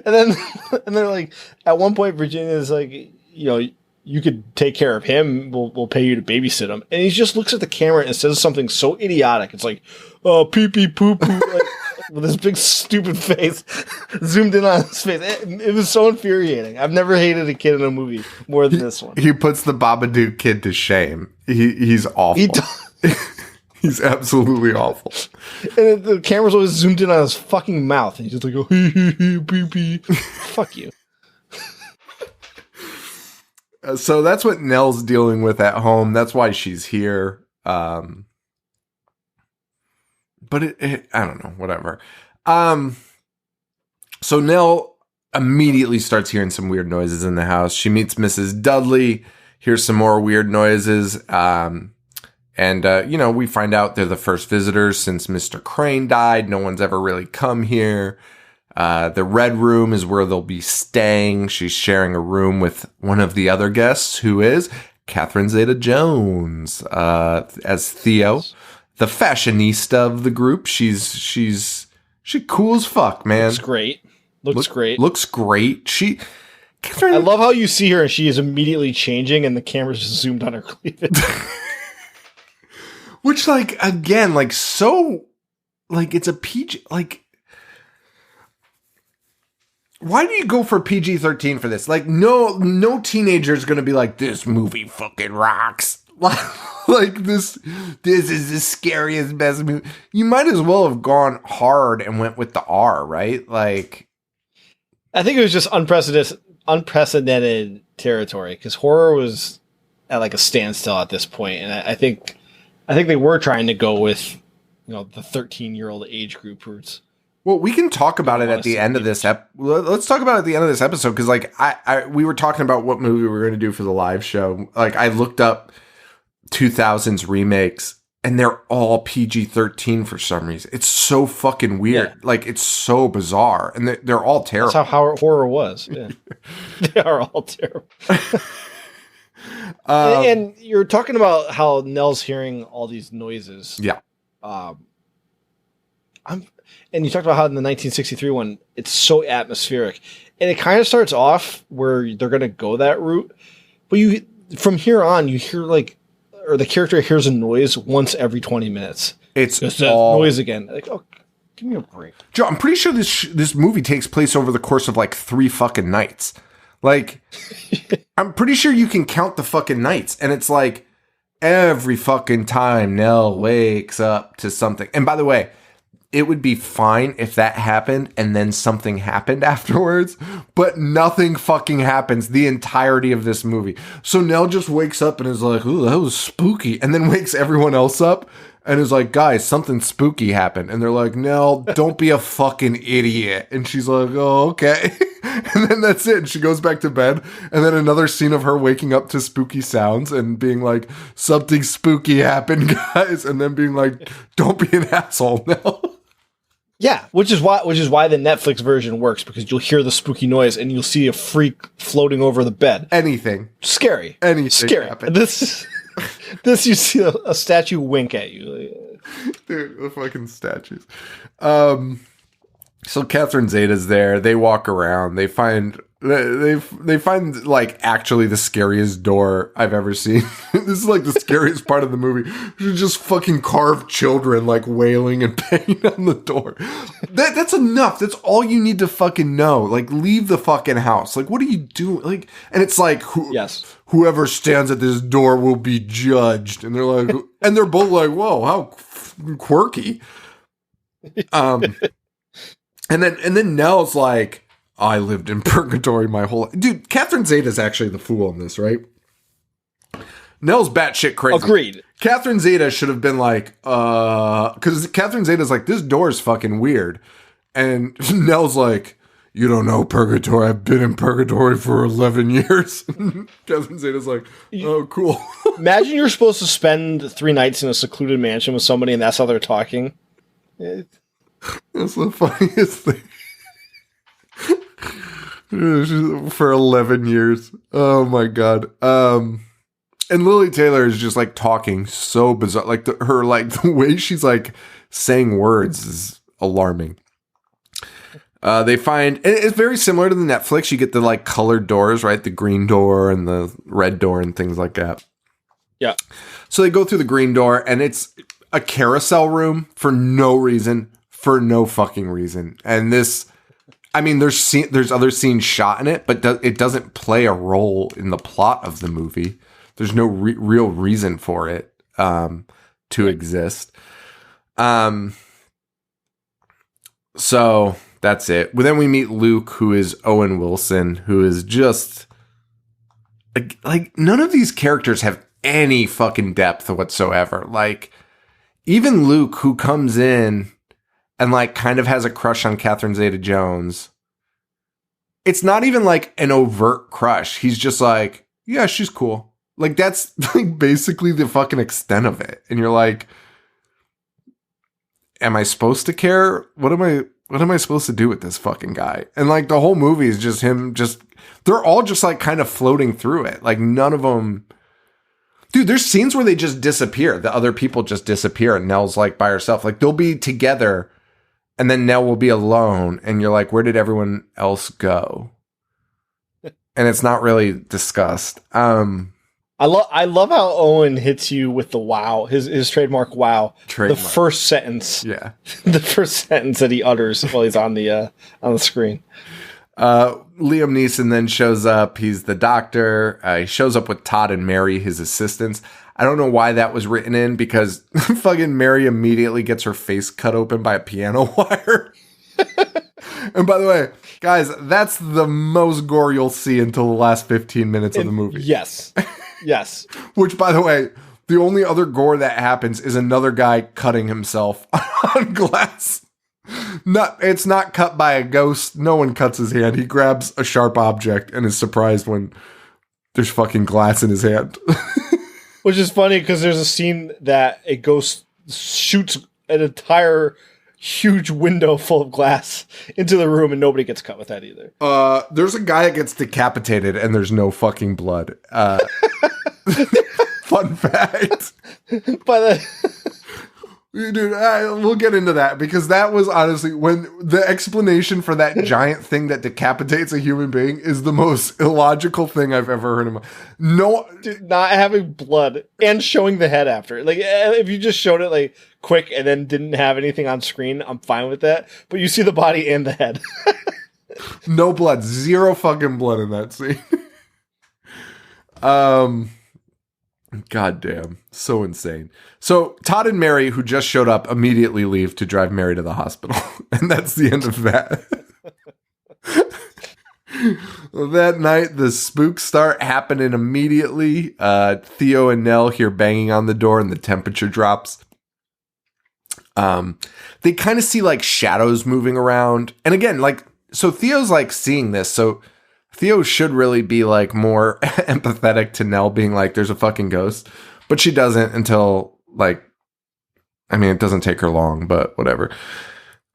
then like at one point Virginia is like, you know, you could take care of him. We'll pay you to babysit him. And he just looks at the camera and says something so idiotic. It's like, oh, pee pee poo poo, like, with his big stupid face zoomed in on his face. It was so infuriating. I've never hated a kid in a movie more than this one. He puts the Babadook kid to shame. He's awful. He's absolutely awful. And the camera's always zoomed in on his fucking mouth. And he's just like, oh, pee pee. Fuck you. So that's what Nell's dealing with at home. That's why she's here. But I don't know, whatever. So Nell immediately starts hearing some weird noises in the house. She meets Mrs. Dudley, hears some more weird noises. And we find out they're the first visitors since Mr. Crane died. No one's ever really come here. The red room is where they'll be staying. She's sharing a room with one of the other guests, who is Catherine Zeta-Jones, as Theo, the fashionista of the group. She's cool as fuck, man. Looks great. Looks great. Catherine, I love how you see her and she is immediately changing and the camera's just zoomed on her cleavage. Which, like, again, like, so, like, it's a PG, like, why do you go for PG-13 for this? Like, no teenager's gonna be like, this movie fucking rocks. Like, this is the scariest, best movie. You might as well have gone hard and went with the R, right? Like, I think it was just unprecedented territory, because horror was at like a standstill at this point, and I think they were trying to go with, you know, the 13-year-old age group roots. well, we can talk about it at the end of this let's talk about it at the end of this episode, because like we were talking about what movie we were going to do for the live show. Like, I looked up 2000s remakes, and they're all PG-13 for some reason. It's so fucking weird. Yeah. Like, it's so bizarre, and they're all terrible. That's how horror was. Yeah. They are all terrible. And you're talking about how Nell's hearing all these noises. Yeah. And you talked about how in the 1963 one, it's so atmospheric, and it kind of starts off where they're going to go that route, but from here on, you hear like, or the character hears a noise once every 20 minutes. It's all noise again. Like, oh, give me a break. Joe, I'm pretty sure this movie takes place over the course of like 3 fucking nights. Like, I'm pretty sure you can count the fucking nights, and it's like every fucking time Nell wakes up to something. And by the way, it would be fine if that happened and then something happened afterwards, but nothing fucking happens the entirety of this movie. So Nell just wakes up and is like, ooh, that was spooky. And then wakes everyone else up and is like, guys, something spooky happened. And they're like, Nell, don't be a fucking idiot. And she's like, oh, okay. And then that's it. And she goes back to bed. And then another scene of her waking up to spooky sounds and being like, something spooky happened, guys. And then being like, don't be an asshole, Nell. Yeah, which is why the Netflix version works, because you'll hear the spooky noise and you'll see a freak floating over the bed. Anything. Scary. Anything. Scary. Happen. This you see a statue wink at you. Dude, the fucking statues. So Catherine Zeta's there. They walk around. They find like actually the scariest door I've ever seen. This is like the scariest part of the movie. Just fucking carved children like wailing and banging on the door. That's enough. That's all you need to fucking know. Like, leave the fucking house. Like, what are you doing? Like, and it's like, yes, whoever stands at this door will be judged. And they're like, and they're both like, whoa, how quirky. And then Nell's like, I lived in purgatory my whole life. Dude, Catherine Zeta's actually the fool in this, right? Nell's batshit crazy. Agreed. Catherine Zeta should have been like, because Catherine Zeta's like, this door is fucking weird. And Nell's like, you don't know purgatory. I've been in purgatory for 11 years. Catherine Zeta's like, oh, cool. Imagine you're supposed to spend 3 nights in a secluded mansion with somebody and that's how they're talking. That's the funniest thing. For 11 years. Oh my God. And Lily Taylor is just like talking so bizarre. Like the way she's like saying words is alarming. They find, and it's very similar to the Netflix. You get the like colored doors, right? The green door and the red door and things like that. Yeah. So they go through the green door and it's a carousel room for no reason. For no fucking reason. And this, I mean, there's other scenes shot in it, but it doesn't play a role in the plot of the movie. There's no real reason for it to exist. So that's it. Well, then we meet Luke, who is Owen Wilson, who is just like none of these characters have any fucking depth whatsoever. Like, even Luke, who comes in and like kind of has a crush on Catherine Zeta-Jones. It's not even like an overt crush. He's just like, yeah, she's cool. Like, that's like basically the fucking extent of it. And you're like, am I supposed to care? What am I supposed to do with this fucking guy? And like the whole movie is just him they're all just like kind of floating through it. Like, none of them. Dude, there's scenes where they just disappear. The other people just disappear and Nell's like by herself. Like, they'll be together and then Nell will be alone. And you're like, where did everyone else go? And it's not really discussed. I'm I love how Owen hits you with the wow, his trademark wow. Trademark. The first sentence. Yeah. The first sentence that he utters while he's on the screen. Liam Neeson then shows up. He's the doctor. He shows up with Todd and Mary, his assistants. I don't know why that was written in, because fucking Mary immediately gets her face cut open by a piano wire. And by the way, guys, that's the most gore you'll see until the last 15 minutes of the movie. Yes. Yes. Which, by the way, the only other gore that happens is another guy cutting himself on glass. It's not cut by a ghost. No one cuts his hand. He grabs a sharp object and is surprised when there's fucking glass in his hand. Which is funny because there's a scene that a ghost shoots an entire huge window full of glass into the room, and nobody gets cut with that either. There's a guy that gets decapitated and there's no fucking blood. Fun fact. Dude, we'll get into that, because that was honestly, when the explanation for that giant thing that decapitates a human being is the most illogical thing I've ever heard in my life. No, dude, not having blood and showing the head after. Like, if you just showed it like quick and then didn't have anything on screen, I'm fine with that. But you see the body and the head. No blood, zero fucking blood in that scene. God damn. So insane. So Todd and Mary, who just showed up, immediately leave to drive Mary to the hospital. And that's the end of that. Well, that night, the spooks start happening immediately. Theo and Nell hear banging on the door and the temperature drops. They kind of see like shadows moving around. And again, like, so Theo's like seeing this. So Theo should really be like more empathetic to Nell being like, there's a fucking ghost, but she doesn't until like, I mean, it doesn't take her long, but whatever.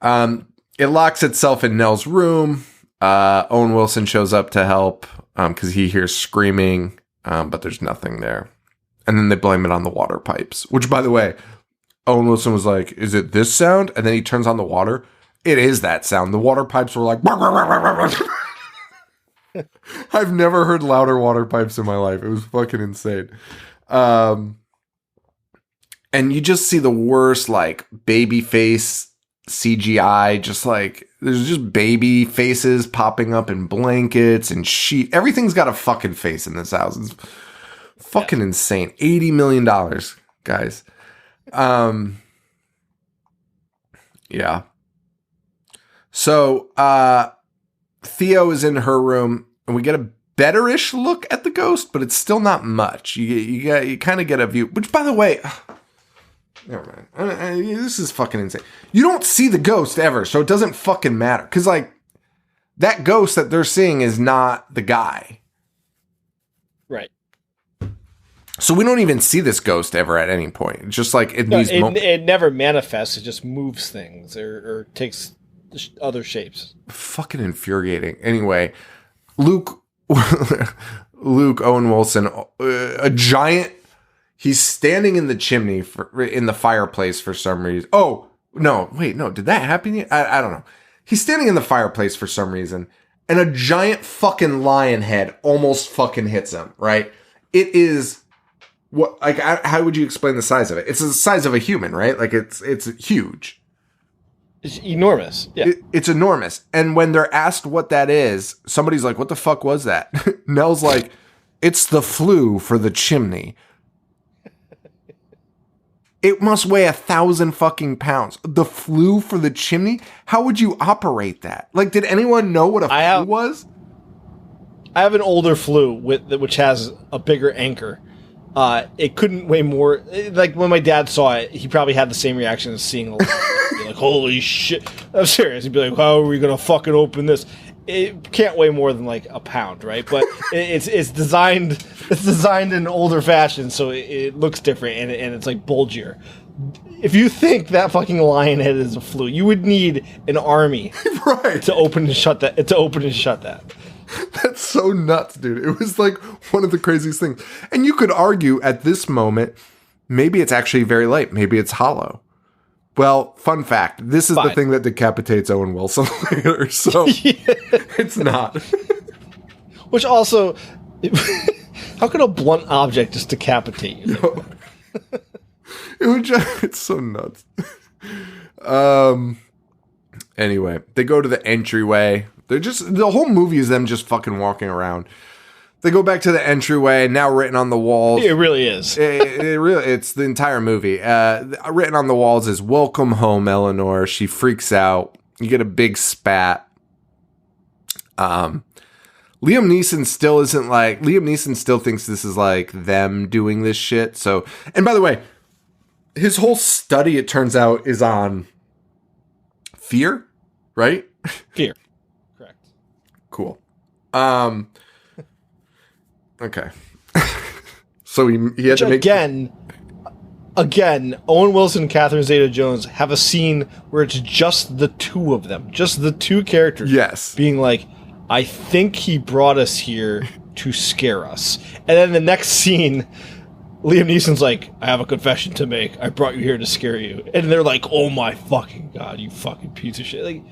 It locks itself in Nell's room. Owen Wilson shows up to help, cause he hears screaming, but there's nothing there. And then they blame it on the water pipes, which, by the way, Owen Wilson was like, is it this sound? And then he turns on the water. It is that sound. The water pipes were like, I've never heard louder water pipes in my life. It was fucking insane. And you just see the worst, like, baby face CGI. Just like, there's just baby faces popping up in blankets and sheet. Everything's got a fucking face in this house. It's fucking insane. $80 million, guys. Yeah. So, Theo is in her room, and we get a better-ish look at the ghost, but it's still not much. You kind of get a view, which, by the way, never mind. This is fucking insane. You don't see the ghost ever, so it doesn't fucking matter. Because, like, that ghost that they're seeing is not the guy. Right. So we don't even see this ghost ever at any point. It's just like it never manifests. It just moves things or takes other shapes. Fucking infuriating. Anyway, Luke, Owen Wilson, a giant. He's standing in the chimney in the fireplace for some reason. Oh no! Wait, no. Did that happen yet? I don't know. He's standing in the fireplace for some reason, and a giant fucking lion head almost fucking hits him. Right? It is. What, like, how would you explain the size of it? It's the size of a human, right? Like, it's huge. It's enormous. Yeah. It's enormous. And when they're asked what that is, somebody's like, what the fuck was that? Nell's like, it's the flue for the chimney. It must weigh 1,000 fucking pounds. The flue for the chimney? How would you operate that? Like, did anyone know what a flue was? I have an older flue which has a bigger anchor. It couldn't weigh more. Like, when my dad saw it, he probably had the same reaction as seeing a lion. He'd be like, holy shit. I'm serious. He'd be like, how are we going to fucking open this? It can't weigh more than like a pound, right? But it's designed in older fashion, so it looks different and it's like bulgier. If you think that fucking lion head is a flue, you would need an army right to open and shut that. That's so nuts, dude. It was like one of the craziest things. And you could argue at this moment, maybe it's actually very late. Maybe it's hollow. Well, fun fact, this is the thing that decapitates Owen Wilson later, so it's not. Which also, How could a blunt object just decapitate you? No. It's so nuts. Anyway, they go to the entryway. The whole movie is them just fucking walking around. They go back to the entryway, now written on the walls. It really is. It's the entire movie. Written on the walls is "Welcome home, Eleanor." She freaks out. You get a big spat. Liam Neeson still thinks this is like them doing this shit. So, and by the way, his whole study, it turns out, is on fear, right? Fear. Correct. Cool. Okay. So he had to make... Again, Owen Wilson and Catherine Zeta-Jones have a scene where it's just the two of them. Just the two characters. Yes. Being like, I think he brought us here to scare us. And then the next scene, Liam Neeson's like, I have a confession to make. I brought you here to scare you. And they're like, oh my fucking God, you fucking piece of shit. Like,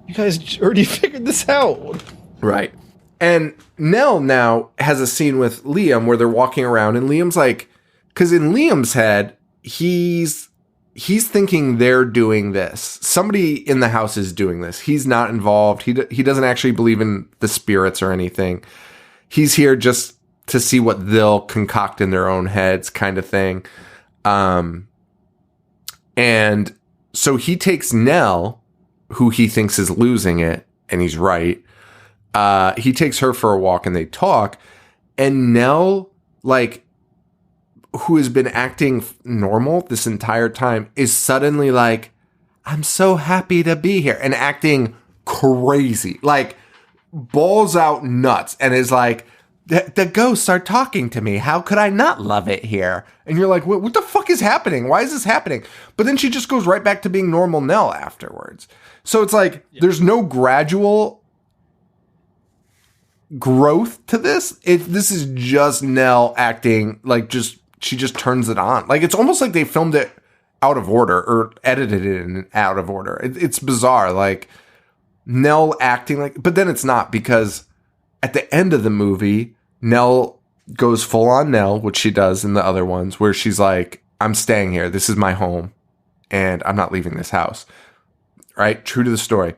you guys already figured this out. Right. And Nell now has a scene with Liam where they're walking around, and Liam's like, because in Liam's head, he's thinking they're doing this. Somebody in the house is doing this. He's not involved. He doesn't actually believe in the spirits or anything. He's here just to see what they'll concoct in their own heads, kind of thing. And so he takes Nell, who he thinks is losing it, and he's right. He takes her for a walk and they talk, and Nell, like, who has been acting normal this entire time, is suddenly like, I'm so happy to be here, and acting crazy, like balls out nuts, and is like, the ghosts are talking to me. How could I not love it here? And you're like, what the fuck is happening? Why is this happening? But then she just goes right back to being normal Nell afterwards. So it's like, there's no gradual growth to this. This is just Nell acting like she just turns it on. Like, it's almost like they filmed it out of order or edited it in out of order. It's bizarre. Like, Nell acting like, but then it's not, because at the end of the movie, Nell goes full on Nell, which she does in the other ones, where she's like, I'm staying here. This is my home and I'm not leaving this house. Right? True to the story.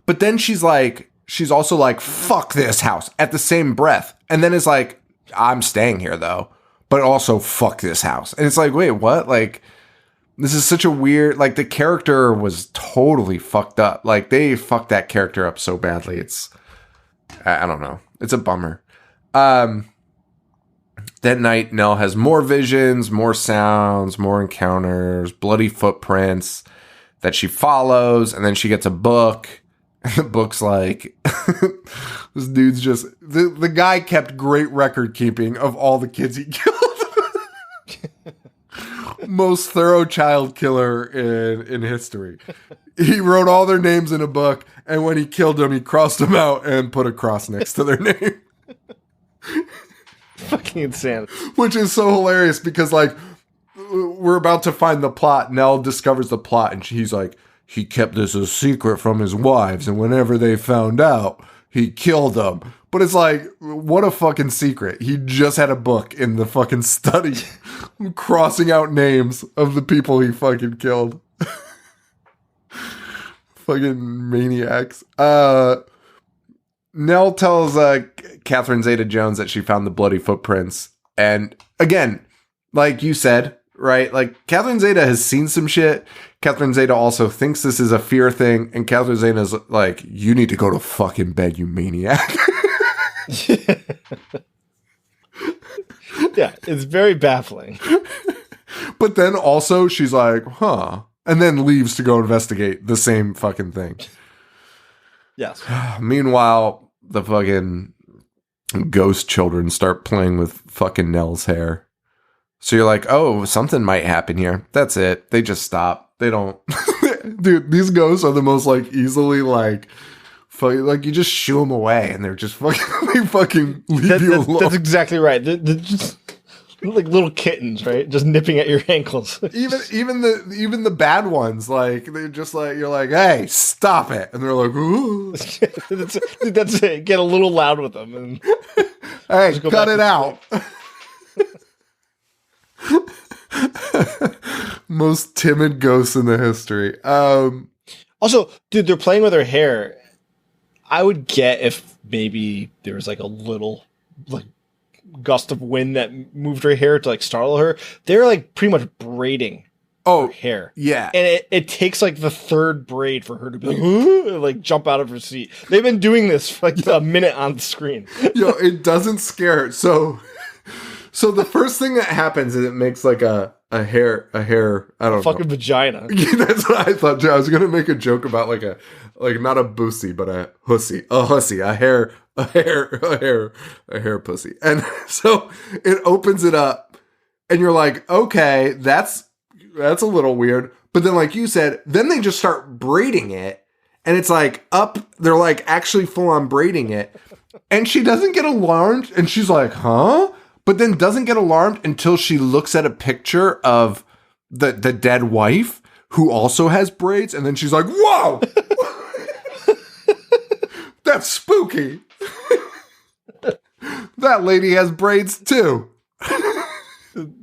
But then she's also like, fuck this house at the same breath. And then it's like, I'm staying here though, but also fuck this house. And it's like, wait, what? Like, this is such a weird, like, the character was totally fucked up. Like, they fucked that character up so badly. I don't know. It's a bummer. That night, Nell has more visions, more sounds, more encounters, bloody footprints that she follows. And then she gets a book. And the book's like, this dude's just, the guy kept great record keeping of all the kids he killed. Most thorough child killer in history. He wrote all their names in a book, and when he killed them, he crossed them out and put a cross next to their name. Fucking insanity. Which is so hilarious because, like, we're about to find the plot. Nell discovers the plot, and he's like, he kept this a secret from his wives, and whenever they found out, he killed them. But it's like, what a fucking secret. He just had a book in the fucking study crossing out names of the people he fucking killed. Fucking maniacs. Nell tells Catherine Zeta-Jones that she found the bloody footprints. And again, like you said, right? Like, Catherine Zeta has seen some shit. Catherine Zeta also thinks this is a fear thing. And Catherine Zeta's like, you need to go to fucking bed, you maniac. Yeah, it's very baffling. But then also she's like, huh. And then leaves to go investigate the same fucking thing. Yes. Meanwhile, the fucking ghost children start playing with fucking Nell's hair. So you're like, oh, something might happen here. That's it. They just stop. They don't. Dude, these ghosts are the most, like, easily, like you just shoo them away and they're just fucking, they fucking leave you alone. That's exactly right. They're just like little kittens, right? Just nipping at your ankles. even the bad ones, like, they're just like, you're like, hey, stop it. And they're like, ooh. That's it. Get a little loud with them. And Hey, Just go cut back it to out. Most timid ghosts in the history. Also, dude, they're playing with her hair. I would get if maybe there was like a little like gust of wind that moved her hair to like startle her. They're like pretty much braiding her hair. Yeah. And it takes like the third braid for her to be like, "Huh?" Like jump out of her seat. They've been doing this for like a minute on the screen. Yo, it doesn't scare her. So the first thing that happens is it makes like a hair, I don't know. Fucking vagina. Yeah, that's what I thought too. I was gonna make a joke about like not a bussy, but a hussy, a hair pussy. And so it opens it up and you're like, okay, that's a little weird. But then like you said, then they just start braiding it and it's like they're like actually full on braiding it. And she doesn't get alarmed and she's like, huh? But then doesn't get alarmed until she looks at a picture of the dead wife who also has braids. And then she's like, whoa, that's spooky. That lady has braids too.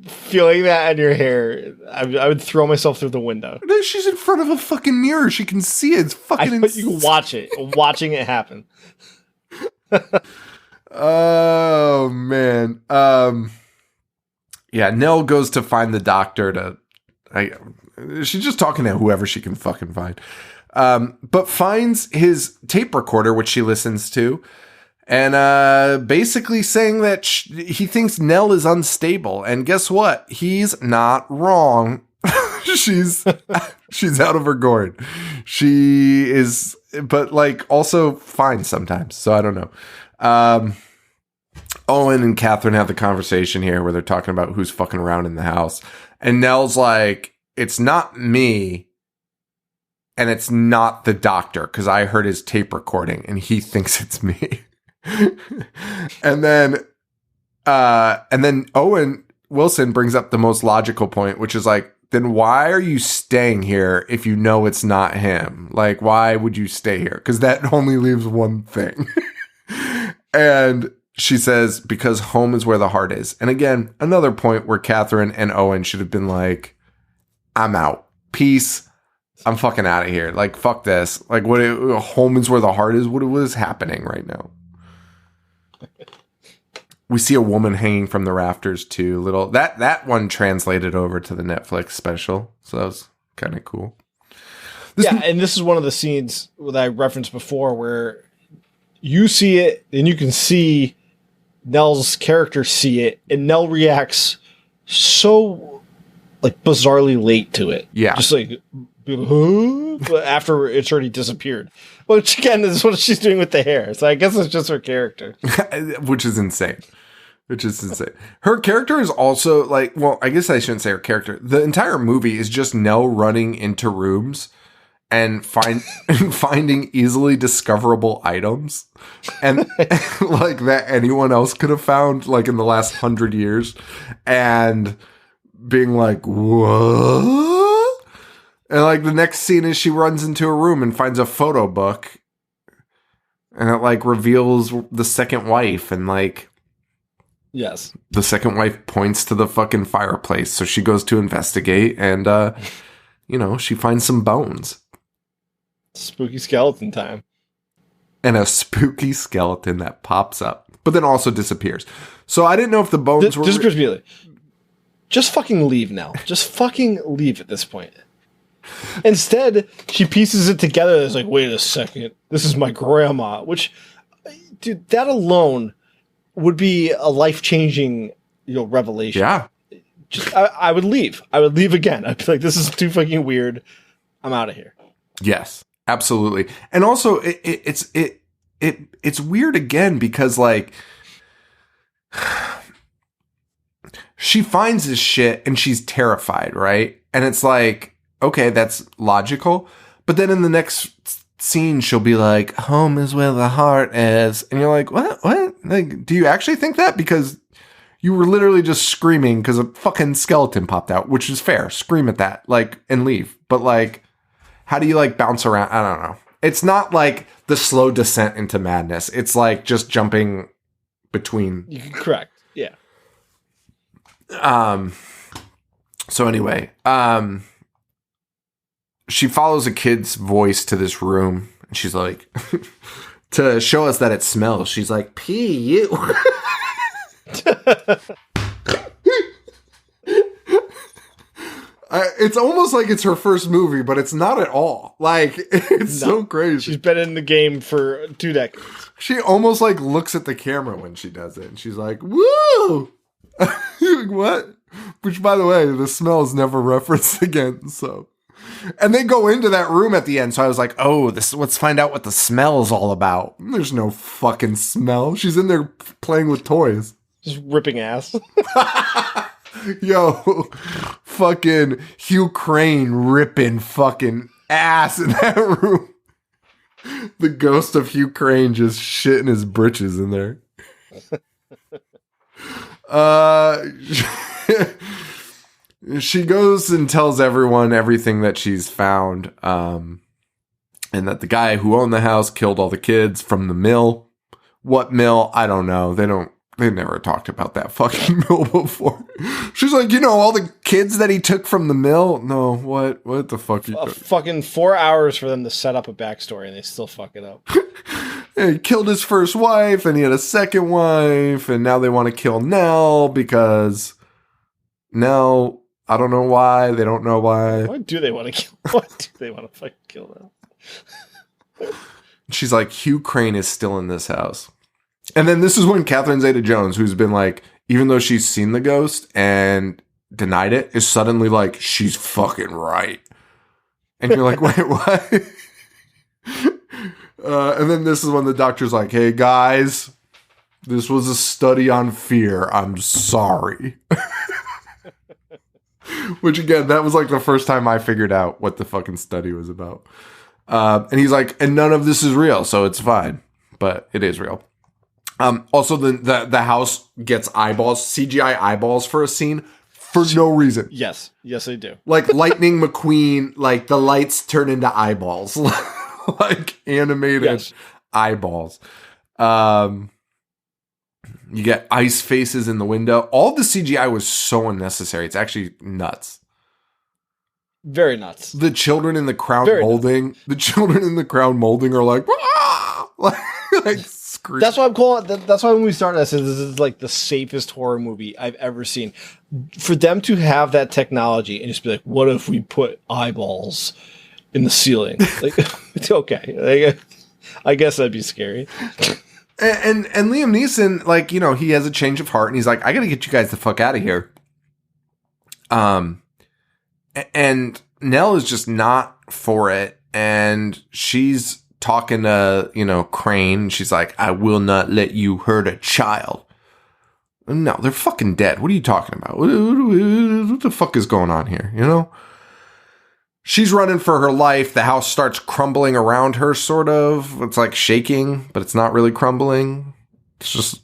Feeling that in your hair, I would throw myself through the window. She's in front of a fucking mirror. She can see it. It's fucking But you can watch it. Watching it happen. Oh man. Yeah, Nell goes to find the doctor she's just talking to whoever she can fucking find. But finds his tape recorder, which she listens to, and basically saying that he thinks Nell is unstable. And guess what? He's not wrong. She's out of her gourd. She is, but like also fine sometimes. So I don't know. Owen and Catherine have the conversation here where they're talking about who's fucking around in the house. And Nell's like, it's not me. And it's not the doctor because I heard his tape recording and he thinks it's me. and then Owen Wilson brings up the most logical point, which is like, then why are you staying here if you know it's not him? Like, why would you stay here? Because that only leaves one thing. And she says, because home is where the heart is. And again, another point where Catherine and Owen should have been like, I'm out. Peace. I'm fucking out of here. Like, fuck this. Like, home is where the heart is? What is happening right now? We see a woman hanging from the rafters too. That one translated over to the Netflix special. So that was kind of cool. And this is one of the scenes that I referenced before where you see it and you can see Nell's character see it, and Nell reacts so like bizarrely late to it. Yeah. Just like but after it's already disappeared. Which again is what she's doing with the hair. So I guess it's just her character. Which is insane. Her character is also like, well, I guess I shouldn't say her character. The entire movie is just Nell running into rooms and finding easily discoverable items and like that anyone else could have found like in the last 100 years and being like, what? And like the next scene is she runs into a room and finds a photo book and it like reveals the second wife and like, yes, the second wife points to the fucking fireplace. So she goes to investigate and, she finds some bones. Spooky skeleton time. And a spooky skeleton that pops up, but then also disappears. So I didn't know if the bones were... Disappears immediately. Just fucking leave now. Just fucking leave at this point. Instead, she pieces it together. It's like, wait a second. This is my grandma. Which, dude, that alone would be a life-changing, revelation. Yeah. I would leave. I would leave again. I'd be like, this is too fucking weird. I'm out of here. Yes, absolutely. And also it's weird again because like she finds this shit and she's terrified, right? And it's like, okay, that's logical. But then in the next scene, she'll be like, home is where the heart is. And you're like, what? Like, do you actually think that? Because you were literally just screaming because a fucking skeleton popped out, which is fair. Scream at that, like, and leave. But like, how do you like bounce around? I don't know. It's not like the slow descent into madness. It's like just jumping between. Correct. Yeah. So anyway, she follows a kid's voice to this room, and she's like, to show us that it smells, she's like, pee you. It's almost like it's her first movie, but it's not at all. Like, it's so crazy. She's been in the game for 2 decades. She almost like looks at the camera when she does it, and she's like, woo! Like, what? Which, by the way, the smell is never referenced again, so. And they go into that room at the end, so I was like, oh, let's find out what the smell is all about. There's no fucking smell. She's in there playing with toys. Just ripping ass. Yo, fucking Hugh Crane ripping fucking ass in that room. The ghost of Hugh Crane just shitting his britches in there. She goes and tells everyone everything that she's found, and that the guy who owned the house killed all the kids from the mill. What mill? I don't know. They never talked about that fucking mill before. She's like, all the kids that he took from the mill? No, what the fuck? Fucking 4 hours for them to set up a backstory, and they still fuck it up. He killed his first wife, and he had a second wife, and now they want to kill Nell because Nell, I don't know why. They don't know why. Why do they want to kill? Why do they want to fucking kill Nell? She's like, Hugh Crane is still in this house. And then this is when Catherine Zeta-Jones, who's been like, even though she's seen the ghost and denied it, is suddenly like, she's fucking right. And you're like, wait, what? And then this is when the doctor's like, hey guys, this was a study on fear. I'm sorry. Which again, that was like the first time I figured out what the fucking study was about. And he's like, and none of this is real, so it's fine. But it is real. Also, the house gets eyeballs, CGI eyeballs for a scene for no reason. Yes, they do. Like Lightning McQueen, like the lights turn into eyeballs, like animated eyeballs. You get ice faces in the window. All the CGI was so unnecessary. It's actually nuts. Very nuts. The children in the crowd molding. Nuts. The children in the crowd molding are like, ah! like scream. That's why I'm calling. That's why when we started, I said this is like the safest horror movie I've ever seen. For them to have that technology and just be like, what if we put eyeballs in the ceiling? Like, it's okay. Like, I guess that'd be scary. And Liam Neeson, like, he has a change of heart, and he's like, I gotta get you guys the fuck out of here. And Nell is just not for it, and she's talking to, Crane. She's like, I will not let you hurt a child. No, they're fucking dead. What are you talking about? What the fuck is going on here, She's running for her life. The house starts crumbling around her, sort of. It's like shaking, but it's not really crumbling. It's just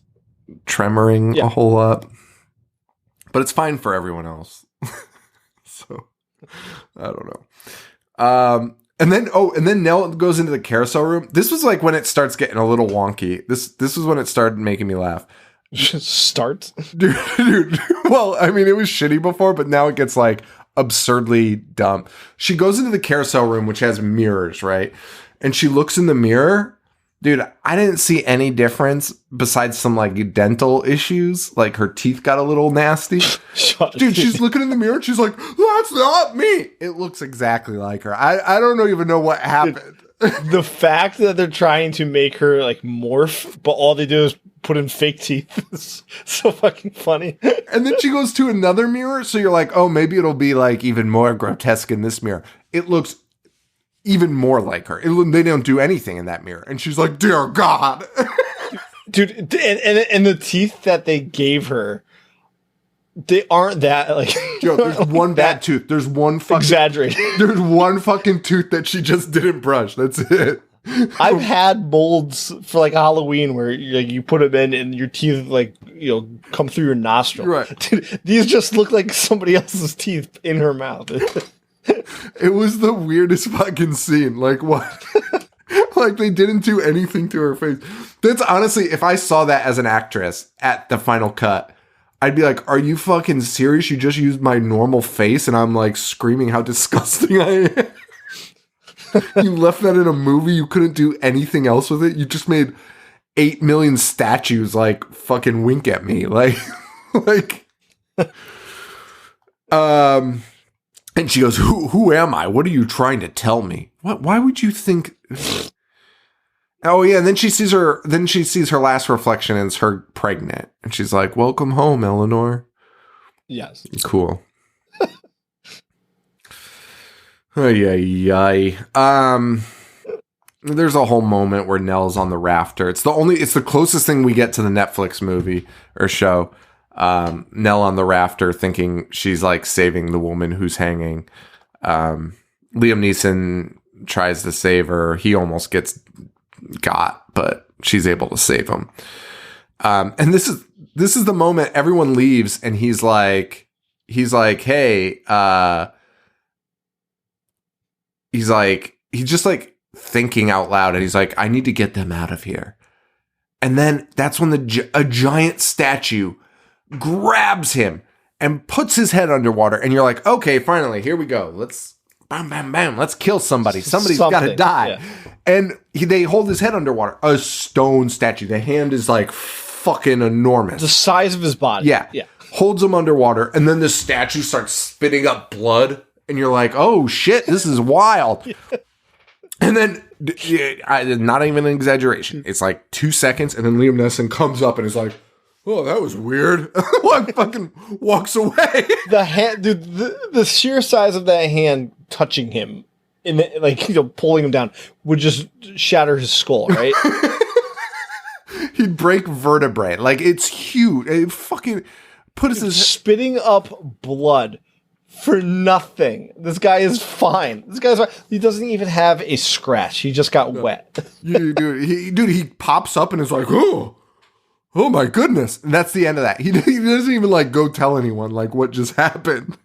tremoring a whole lot. But it's fine for everyone else. So, I don't know. And then Nell goes into the carousel room. This was like when it starts getting a little wonky. This was when it started making me laugh. Start? Dude. Well, I mean, it was shitty before, but now it gets like absurdly dumb. She goes into the carousel room, which has mirrors, right? And she looks in the mirror. Dude, I didn't see any difference besides some like dental issues. Like her teeth got a little nasty. Dude, she's looking in the mirror and she's like, that's not me. It looks exactly like her. I don't even know what happened. The fact that they're trying to make her like morph, but all they do is put in fake teeth is so fucking funny. And then she goes to another mirror. So you're like, oh, maybe it'll be like even more grotesque in this mirror. It looks even more like her. They don't do anything in that mirror. And she's like, dear God. Dude, and the teeth that they gave her, they aren't that like. Yo, there's one bad tooth. There's one fucking exaggerated. There's one fucking tooth that she just didn't brush. That's it. I've had molds for like Halloween where you put them in and your teeth like come through your nostril. Right. Dude, these just look like somebody else's teeth in her mouth. It was the weirdest fucking scene. Like what? Like, they didn't do anything to her face. That's honestly, if I saw that as an actress at the final cut, I'd be like, are you fucking serious? You just used my normal face and I'm like screaming how disgusting I am. You left that in a movie. You couldn't do anything else with it. You just made 8 million statues like fucking wink at me. Like, and she goes, who am I? What are you trying to tell me? What? Why would you think? Oh yeah. And then she sees her last reflection and it's her pregnant. And she's like, welcome home, Eleanor. Yes. Cool. Ay. There's a whole moment where Nell's on the rafter. It's the closest thing we get to the Netflix movie or show. Nell on the rafter thinking she's like saving the woman who's hanging. Liam Neeson tries to save her. He almost gets got, but she's able to save him. And this is the moment everyone leaves and he's like, hey, he's just like thinking out loud and he's like, I need to get them out of here. And then that's when a giant statue grabs him and puts his head underwater. And you're like, okay, finally, here we go. Let's bam, bam, bam. Let's kill somebody. Somebody's got to die. Yeah. And they hold his head underwater. A stone statue. The hand is like fucking enormous. The size of his body. Yeah. Holds him underwater. And then the statue starts spitting up blood. And you're like, oh shit, this is wild. And then, not even an exaggeration, it's like 2 seconds, and then Liam Neeson comes up and is like, oh, that was weird. Fucking walks away. The hand, dude, the sheer size of that hand touching him, pulling him down, would just shatter his skull, right? He'd break vertebrae. Like, it's huge. It fucking puts his... Spitting up blood. For nothing. This guy is fine. He doesn't even have a scratch. He just got wet. He pops up and is like, oh my goodness. And that's the end of that. He doesn't even like go tell anyone like what just happened.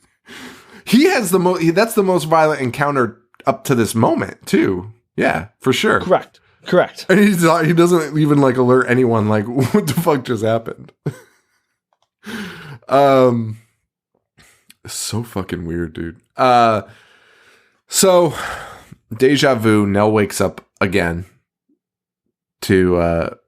He has that's the most violent encounter up to this moment too. Yeah, for sure. Correct. And he doesn't even like alert anyone like what the fuck just happened. So fucking weird, dude. So deja vu, Nell wakes up again to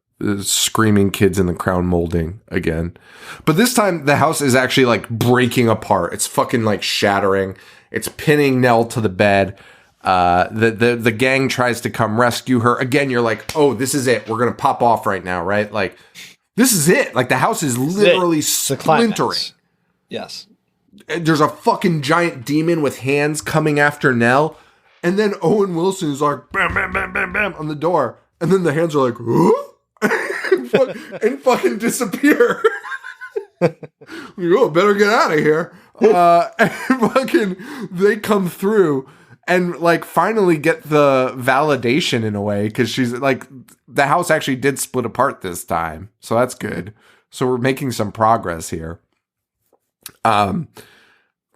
screaming kids in the crown molding again. But this time the house is actually like breaking apart. It's fucking like shattering. It's pinning Nell to the bed. The gang tries to come rescue her. Again, you're like, oh, this is it. We're gonna pop off right now, right? Like, this is it. Like the house is literally splintering. Yes. There's a fucking giant demon with hands coming after Nell. And then Owen Wilson is like, bam, bam, bam, bam, bam, on the door. And then the hands are like, huh? and fucking disappear. Oh, better get out of here. And fucking, they come through and like finally get the validation in a way. Cause she's like, the house actually did split apart this time. So that's good. So we're making some progress here.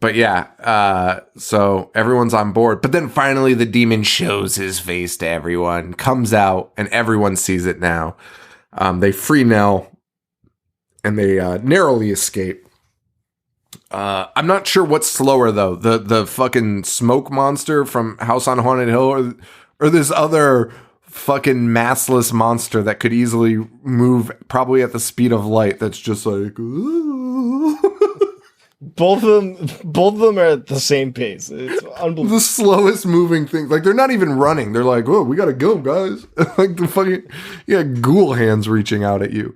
But yeah, so everyone's on board, but then finally the demon shows his face to everyone, comes out, and everyone sees it now. They free Nell, and they, narrowly escape. I'm not sure what's slower though, the fucking smoke monster from House on Haunted Hill, or this other fucking massless monster that could easily move probably at the speed of light. That's just like, ooh. Both of them are at the same pace. It's unbelievable. The slowest moving thing. Like, they're not even running. They're like, oh, we gotta go, guys. Like the fucking, ghoul hands reaching out at you.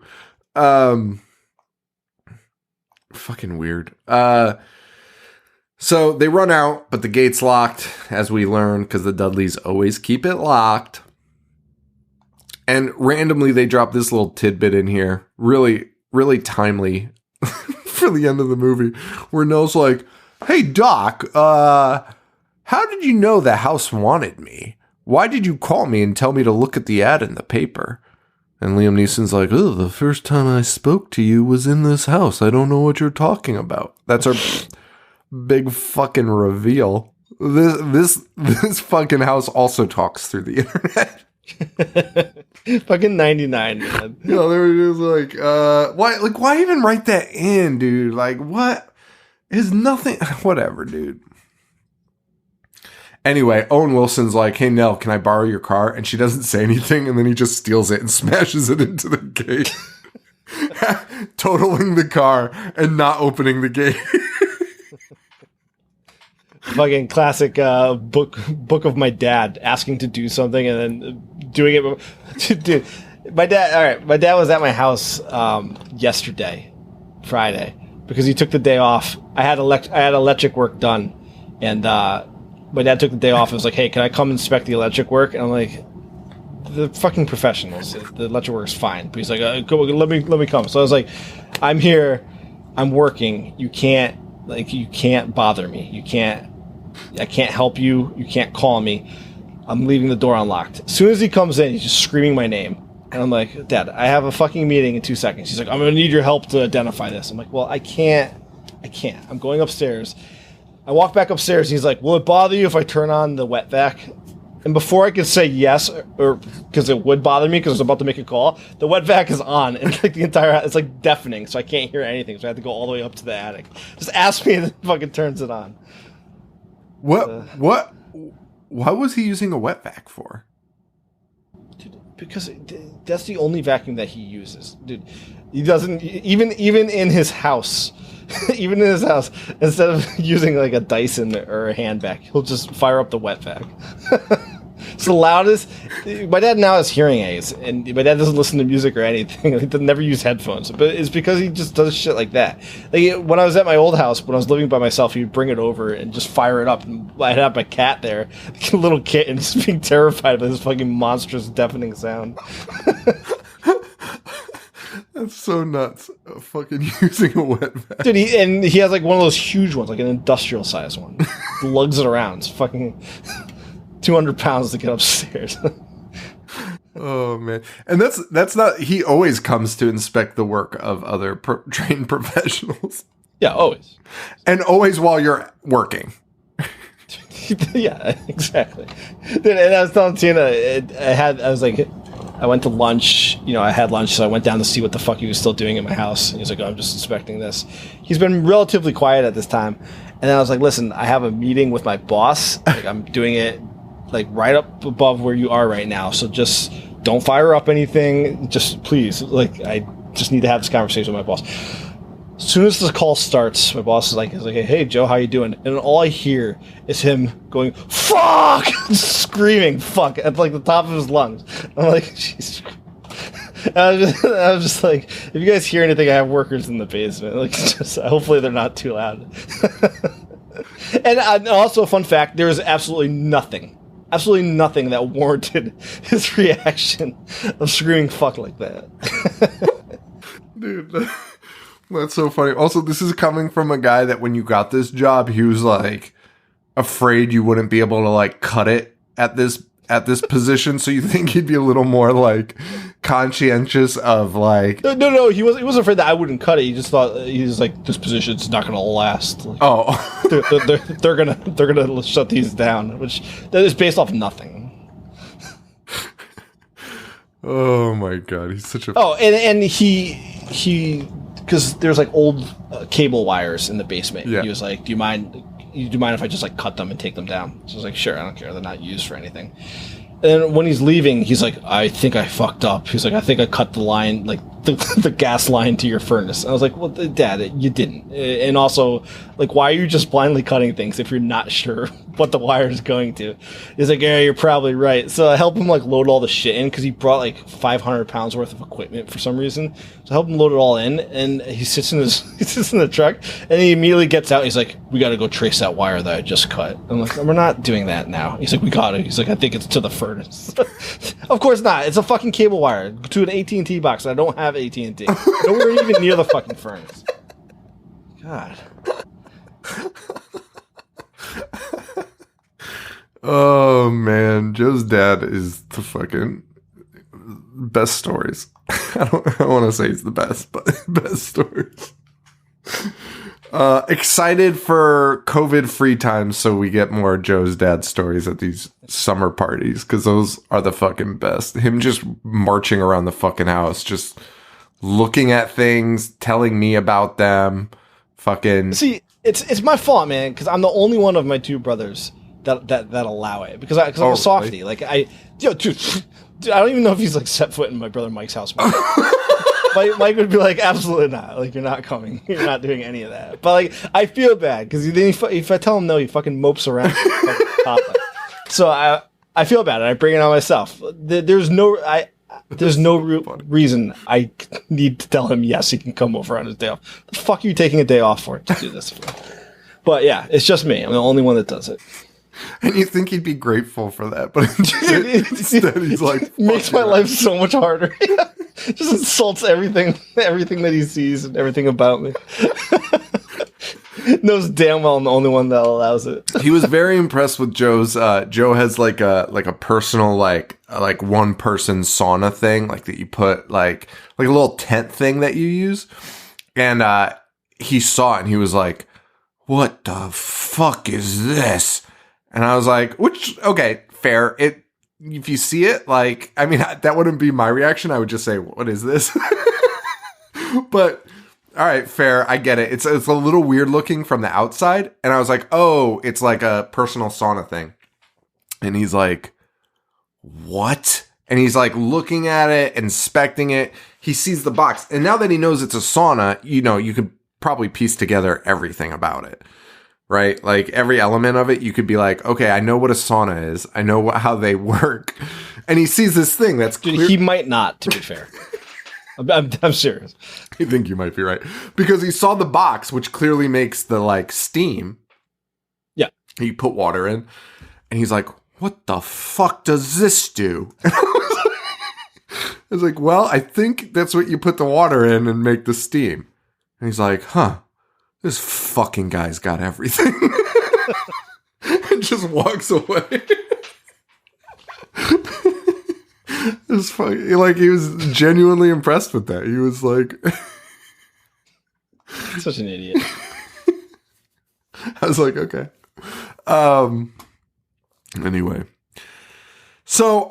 Fucking weird. So they run out, but the gate's locked, as we learn, because the Dudleys always keep it locked. And randomly they drop this little tidbit in here. Really, really timely. For the end of the movie, where Nell's like, hey Doc, how did you know the house wanted me? Why did you call me and tell me to look at the ad in the paper? And Liam Neeson's like, oh, the first time I spoke to you was in this house. I don't know what you're talking about. That's our big fucking reveal. This fucking house also talks through the internet. Fucking 99, man. You know, they were just like, why even write that in, dude? Like, what? Is nothing, whatever, dude. Anyway, Owen Wilson's like, hey, Nell, can I borrow your car? And she doesn't say anything, and then he just steals it and smashes it into the gate. Totaling the car and not opening the gate. Fucking classic book of my dad asking to do something and then doing it. Dude, my dad was at my house yesterday, Friday, because he took the day off. I had electric work done, and my dad took the day off and was like, hey, can I come inspect the electric work? And I'm like, the fucking professionals, the electric work is fine. But he's like, let me come. So I was like, I'm here, I'm working, you can't bother me, I can't help you. You can't call me. I'm leaving the door unlocked. As soon as he comes in, he's just screaming my name. And I'm like, Dad, I have a fucking meeting in 2 seconds. He's like, I'm going to need your help to identify this. I'm like, well, I can't. I'm going upstairs. I walk back upstairs. And he's like, will it bother you if I turn on the wet vac? And before I could say yes, or because it would bother me because I was about to make a call, the wet vac is on. And like the entire house, it's like deafening. So I can't hear anything. So I have to go all the way up to the attic. Just ask me and it fucking turns it on. What was he using a wet vac for? Dude, because that's the only vacuum that he uses. Dude, he doesn't even in his house. Even in his house, instead of using like a Dyson or a hand vac, he'll just fire up the wet vac. It's the loudest. My dad now has hearing aids, and my dad doesn't listen to music or anything. He doesn't never use headphones, but it's because he just does shit like that. Like when I was at my old house, when I was living by myself, he'd bring it over and just fire it up. And I had my cat there, like a little kitten, just being terrified by this fucking monstrous, deafening sound. That's so nuts. Fucking using a wet vac. Dude, he has like one of those huge ones, like an industrial size one. Lugs it around. It's fucking 200 pounds to get upstairs. Oh man. And that's not, he always comes to inspect the work of other trained professionals. Yeah, always. And always while you're working. Yeah, exactly. Dude, and I was telling Tina, I went to lunch, I had lunch, so I went down to see what the fuck he was still doing in my house. And he's like, oh, I'm just inspecting this. He's been relatively quiet at this time. And then I was like, listen, I have a meeting with my boss. Like, I'm doing it like right up above where you are right now. So just don't fire up anything. Just please, like, I just need to have this conversation with my boss. As soon as the call starts, my boss is like, hey, Joe, how you doing? And all I hear is him going, fuck! Screaming, fuck, at like the top of his lungs. I'm like, jeez. I was just like, if you guys hear anything, I have workers in the basement. Like, just hopefully they're not too loud. And also, fun fact, there was absolutely nothing that warranted his reaction of screaming fuck like that. Dude, that's so funny. Also, this is coming from a guy that when you got this job, he was like afraid you wouldn't be able to like cut it at this position. So you think he'd be a little more like conscientious of like no, he was afraid that I wouldn't cut it. He just thought he was like, this position's not gonna last. Like, they're gonna shut these down, which that is based off nothing. Oh my god, he's such a and he because there's like old cable wires in the basement. Yeah. He was like, do you mind if I just like cut them and take them down? So I was like, sure, I don't care, they're not used for anything. And then when he's leaving, he's like, I think I fucked up. He's like, I think I cut the line, like the gas line to your furnace. I was like, well, Dad, you didn't. And also, like, why are you just blindly cutting things if you're not sure what the wire is going to? He's like, yeah, you're probably right. So I help him like load all the shit in because he brought like 500 pounds worth of equipment for some reason. So I help him load it all in, and he sits in the truck, and he immediately gets out. He's like, we got to go trace that wire that I just cut. I'm like, we're not doing that now. He's like, we got it. He's like, I think it's to the furnace. Of course not. It's a fucking cable wire to an AT&T box. I don't have AT&T. Nowhere even near the fucking furnace. God. Oh man, Joe's dad is the fucking best stories. I don't want to say he's the best, but best stories. Excited for COVID free time so we get more Joe's dad stories at these summer parties, because those are the fucking best. Him just marching around the fucking house, just looking at things, telling me about them. Fucking see, it's my fault, man, because I'm the only one of my two brothers that allow it, because I'm a softie. Really? Like dude, I don't even know if he's like set foot in my brother Mike's house. Mike would be like, absolutely not. Like, you're not coming. You're not doing any of that. But like, I feel bad because if I tell him no, he fucking mopes around. So I feel bad and I bring it on myself. There's no reason I need to tell him yes, he can come over on his day off. The fuck are you taking a day off for to do this for? But yeah, it's just me. I'm the only one that does it. And you think he'd be grateful for that, but instead he's like, makes my life so much harder. Just insults everything that he sees and everything about me. Knows damn well I'm the only one that allows it. He was very impressed with Joe's. Joe has like a personal like one person sauna thing, like that you put like a little tent thing that you use, and he saw it and he was like, "What the fuck is this?" And I was like, okay, fair. If you see it, like, I mean, that wouldn't be my reaction. I would just say, what is this? But, all right, fair. I get it. It's a little weird looking from the outside. And I was like, oh, it's like a personal sauna thing. And he's like, what? And he's like looking at it, inspecting it. He sees the box. And now that he knows it's a sauna, you could probably piece together everything about it. Right? Like every element of it, you could be like, okay, I know what a sauna is. I know how they work. And he sees this thing that's Dude, he might not, to be fair. I'm serious. I think you might be right. Because he saw the box, which clearly makes the like steam. Yeah. You put water in. And he's like, what the fuck does this do? I was like, well, I think that's what you put the water in and make the steam. And he's like, huh. This fucking guy's got everything. And just walks away. It's funny. Like, he was genuinely impressed with that. He was like... Such an idiot. I was like, okay. Anyway. So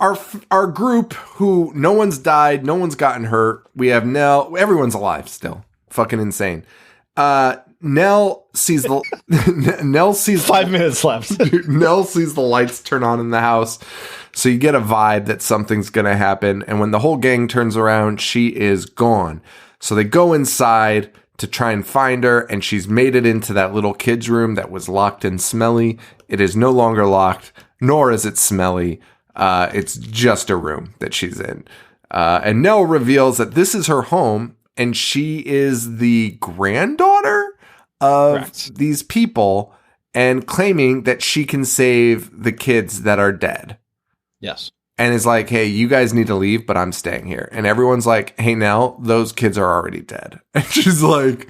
our group, who no one's died, no one's gotten hurt. We have Nell. Everyone's alive still. Fucking insane. Nell sees the 5 minutes left. Nell sees the lights turn on in the house. So you get a vibe that something's going to happen. And when the whole gang turns around, she is gone. So they go inside to try and find her. And she's made it into that little kid's room that was locked and smelly. It is no longer locked, nor is it smelly. It's just a room that she's in. And Nell reveals that this is her home. And she is the granddaughter of Correct. These people, and claiming that she can save the kids that are dead. Yes. And is like, hey, you guys need to leave, but I'm staying here. And everyone's like, hey, Nell, those kids are already dead. And she's like,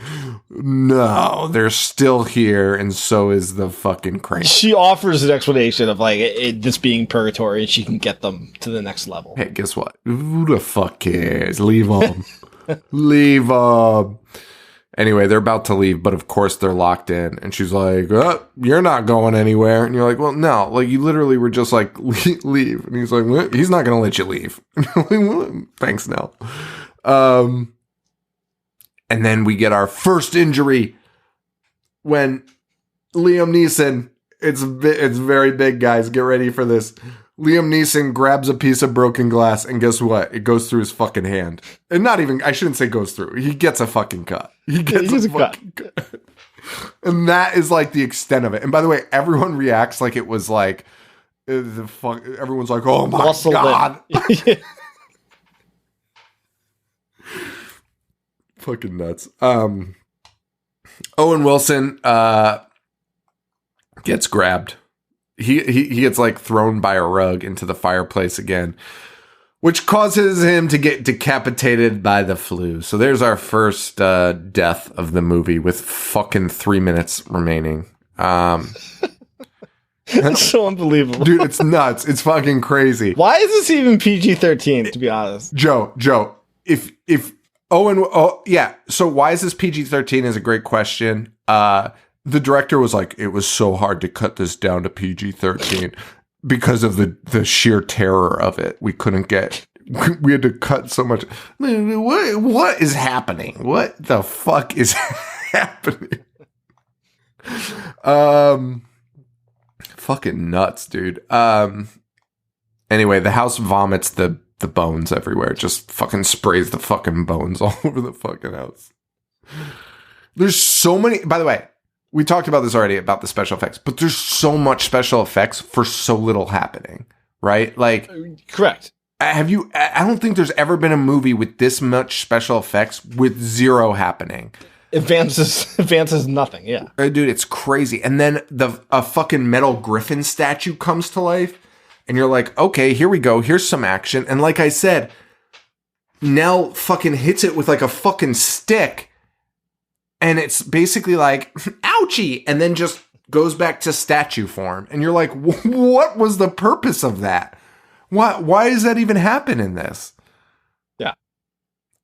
no, they're still here, and so is the fucking crane. She offers an explanation of like this being purgatory, and she can get them to the next level. Hey, guess what? Who the fuck cares? Leave them. Leave them. Anyway, they're about to leave, but of course they're locked in. And she's like, you're not going anywhere. And you're like, well, no, like you literally were just like, leave. And he's like, well, he's not going to let you leave. Thanks, Nell. And then we get our first injury when Liam Neeson, it's very big, guys. Get ready for this. Liam Neeson grabs a piece of broken glass, and guess what? It goes through his fucking hand. And not even, I shouldn't say goes through. He gets a fucking cut. He gets a fucking cut. And that is like the extent of it. And by the way, everyone reacts like it was like, everyone's like, oh my God. Fucking nuts. Owen Wilson gets grabbed. He gets like thrown by a rug into the fireplace again, which causes him to get decapitated by the flu. So there's our first death of the movie with fucking 3 minutes remaining. It's so unbelievable. Dude, it's nuts. It's fucking crazy. Why is this even PG-13, to be honest? Joe, if Yeah. So why is this PG-13 is a great question. The director was like, it was so hard to cut this down to PG-13 because of the sheer terror of it. We had to cut so much. What is happening? What the fuck is happening? Fucking nuts, dude. Anyway, the house vomits the bones everywhere. Just fucking sprays the fucking bones all over the fucking house. There's so many, by the way, we talked about this already about the special effects, but there's so much special effects for so little happening, right? Like, correct. I don't think there's ever been a movie with this much special effects with zero happening. Advances nothing, yeah. Dude, it's crazy. And then a fucking metal griffin statue comes to life, and you're like, okay, here we go. Here's some action. And like I said, Nell fucking hits it with like a fucking stick, and it's basically like, ouchie, and then just goes back to statue form. And you're like, what was the purpose of that? Why does that even happen in this? Yeah.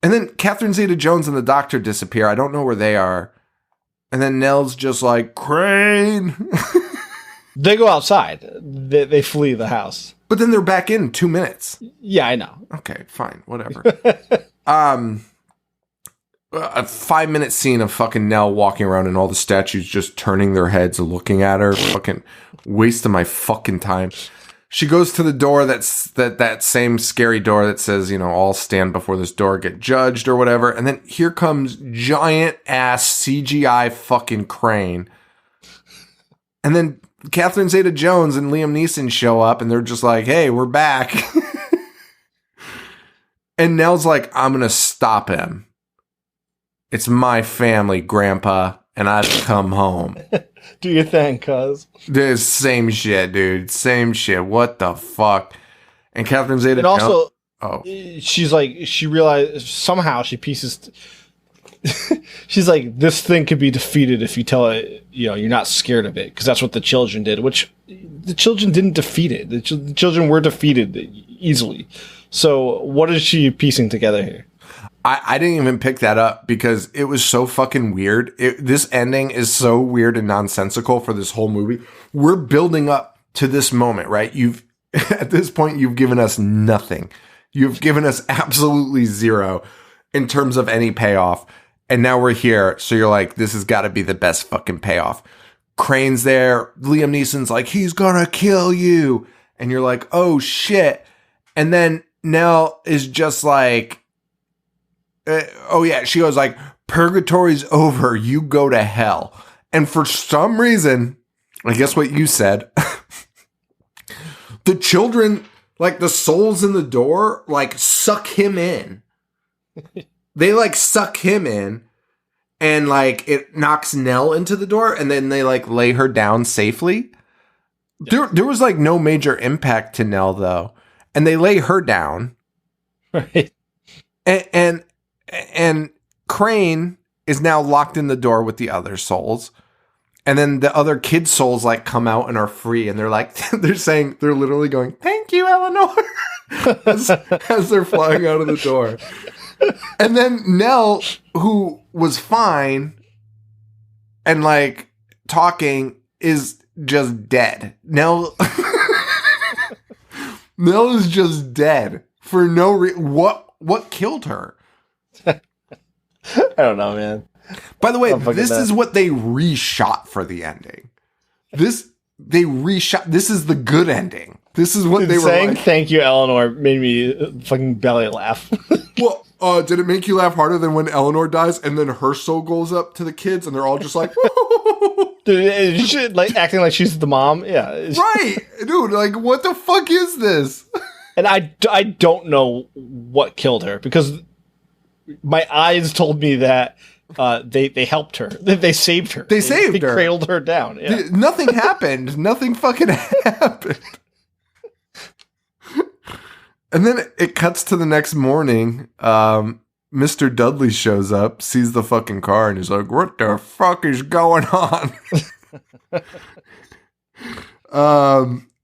And then Catherine Zeta-Jones and the doctor disappear. I don't know where they are. And then Nell's just like, Crane. They go outside. They flee the house. But then they're back in 2 minutes. Yeah, I know. Okay, fine. Whatever. A 5-minute scene of fucking Nell walking around and all the statues just turning their heads and looking at her. Fucking waste of my fucking time. She goes to the door that same scary door that says, all stand before this door, get judged or whatever. And then here comes giant ass CGI fucking Crane. And then Catherine Zeta-Jones and Liam Neeson show up and they're just like, hey, we're back. And Nell's like, I'm going to stop him. It's my family, Grandpa, and I've come home. Do your thing, cuz. This same shit, dude. Same shit. What the fuck? And Catherine Zeta-Jones. And also, she's like, she realized somehow she pieces. She's like, this thing could be defeated if you tell it, you're not scared of it, because that's what the children did. Which the children didn't defeat it. The children were defeated easily. So what is she piecing together here? I didn't even pick that up because it was so fucking weird. This ending is so weird and nonsensical for this whole movie. We're building up to this moment, right? At this point, you've given us nothing. You've given us absolutely zero in terms of any payoff. And now we're here. So you're like, this has got to be the best fucking payoff. Crane's there. Liam Neeson's like, he's gonna kill you. And you're like, oh shit. And then Nell is just like, she goes like, purgatory's over, you go to hell. And for some reason, I guess what you said, the children, like the souls in the door, like suck him in. They like suck him in, and like it knocks Nell into the door, and then they like lay her down safely. There was like no major impact to Nell though, and they lay her down. Right. And Crane is now locked in the door with the other souls. And then the other kids' souls like come out and are free. And they're like, they're literally going, thank you, Eleanor. as they're flying out of the door. And then Nell, who was fine and like talking, is just dead. Nell is just dead for no reason. What killed her? I don't know, man. By the way, this is what they reshot for the ending. This is the good ending. This is what they were saying. Like. Thank you, Eleanor, made me fucking belly laugh. Well, did it make you laugh harder than when Eleanor dies and then her soul goes up to the kids and they're all just like, dude, like acting like she's the mom? Yeah. Right. Dude, like, what the fuck is this? And I don't know what killed her, because my eyes told me that they helped her. They saved her. They saved her. Cradled her down. Yeah. Nothing happened. Nothing fucking happened. And then it cuts to the next morning. Mr. Dudley shows up, sees the fucking car, and he's like, what the fuck is going on?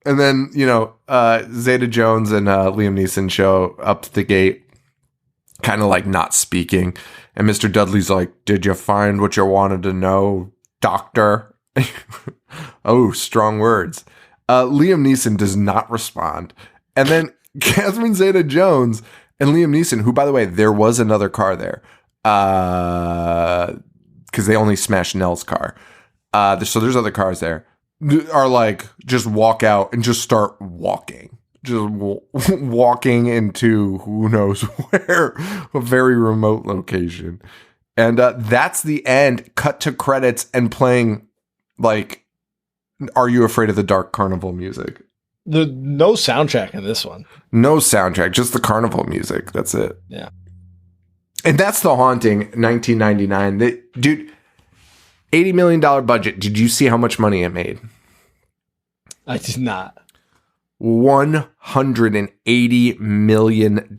And then, Zeta-Jones and Liam Neeson show up to the gate. kind of like not speaking. And Mr. Dudley's like, "Did you find what you wanted to know, doctor?" Oh, strong words. Liam Neeson does not respond. And then Catherine Zeta-Jones and Liam Neeson, who, by the way, there was another car there, because they only smashed Nell's car. So there's other cars there, are like, just walk out and just start walking. Just walking into who knows where, a very remote location. And that's the end. Cut to credits and playing, like, Are You Afraid of the Dark Carnival music. No soundtrack in this one. No soundtrack, just the carnival music. That's it. Yeah. And that's The Haunting, 1999. Dude, $80 million budget. Did you see how much money it made? I did not. $180 million.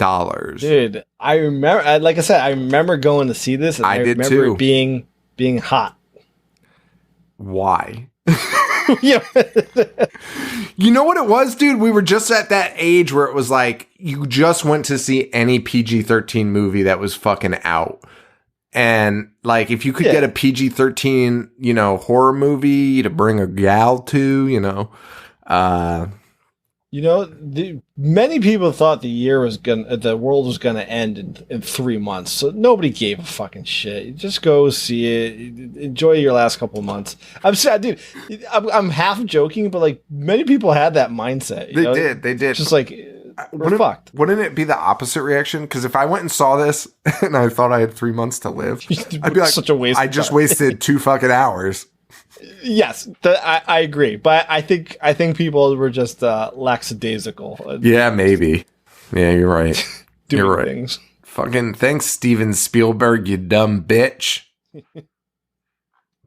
Dude, I remember, like I said, I remember going to see this, and I did remember too. it being hot. Why? Yeah. You know what it was, dude? We were just at that age where it was like, you just went to see any PG-13 movie that was fucking out. And like, if you could get a PG-13, horror movie to bring a gal to, many people thought the world was gonna end in 3 months, so nobody gave a fucking shit. You just go see it, enjoy your last couple of months. I'm sad, dude. I'm half joking, but like, many people had that mindset. They did. Just like, we're fucked. Wouldn't it be the opposite reaction? Because if I went and saw this and I thought I had 3 months to live, I'd be like, such a waste. I just wasted 2 fucking hours. Yes, I agree, but I think people were just lackadaisical. Yeah, maybe. Yeah, you're right. Doing you're right. Things. Fucking thanks, Steven Spielberg, you dumb bitch.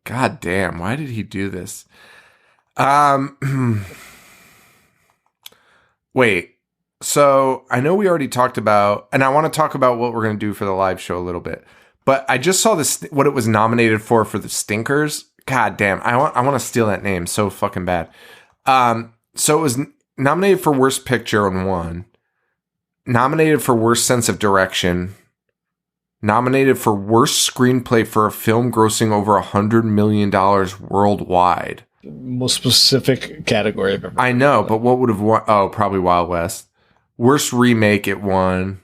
God damn, why did he do this? Wait. So I know we already talked about, and I want to talk about what we're going to do for the live show a little bit. But I just saw this, what it was nominated for the Stinkers. God damn, I want to steal that name so fucking bad. So it was nominated for Worst Picture and won. Nominated for Worst Sense of Direction. Nominated for Worst Screenplay for a film grossing over $100 million worldwide. Most specific category I've ever. I know, but what would have won? Oh, probably Wild West. Worst Remake, it won.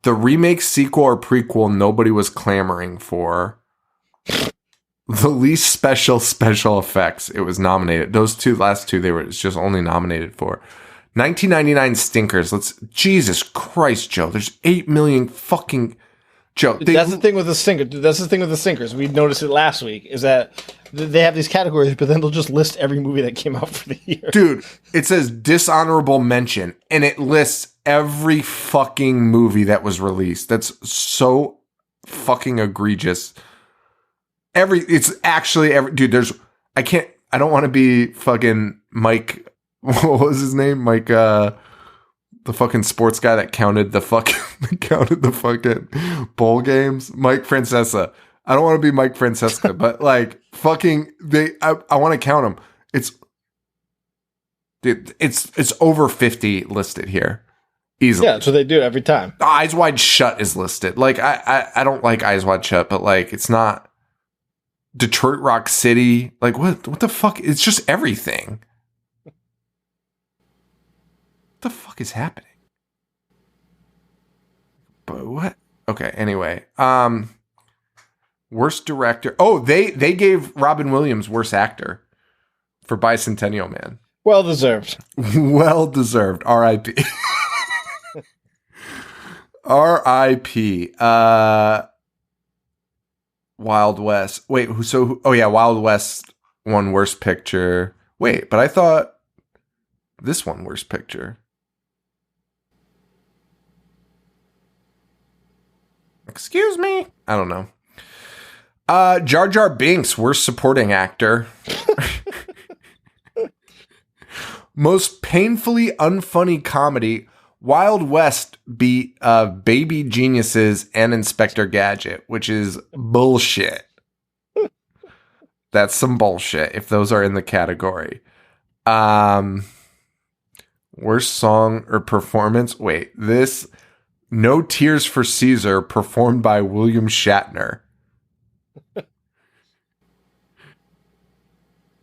The remake, sequel, or prequel nobody was clamoring for. The least special effects, it was nominated. Those last two, it's just only nominated for. 1999 Stinkers. Jesus Christ, Joe. There's 8 million fucking... Joe. That's the thing with the Stinkers. We noticed it last week, is that they have these categories, but then they'll just list every movie that came out for the year. Dude, it says dishonorable mention, and it lists every fucking movie that was released. That's so fucking egregious. Dude, I don't want to be fucking Mike, what was his name? Mike, the fucking sports guy that counted the fucking bowl games. Mike Francesa. I don't want to be Mike Francesca, but like fucking I want to count them. It's over 50 listed here. Easily. Yeah, so they do every time. Eyes Wide Shut is listed. Like I don't like Eyes Wide Shut, but like it's not Detroit Rock City. Like what the fuck? It's just everything. What the fuck is happening? But what? Okay, anyway. Worst director. Oh, they gave Robin Williams worst actor for Bicentennial Man. Well deserved. Well deserved. R.I.P. R.I.P. Wild West. Wait, Wild West won Worst Picture. Wait, but I thought this won Worst Picture. Excuse me? I don't know. Jar Jar Binks, Worst Supporting Actor. Most painfully unfunny comedy. Wild West beat Baby Geniuses and Inspector Gadget, which is bullshit. That's some bullshit if those are in the category. Worst song or performance. Wait, this No Tears for Caesar, performed by William Shatner.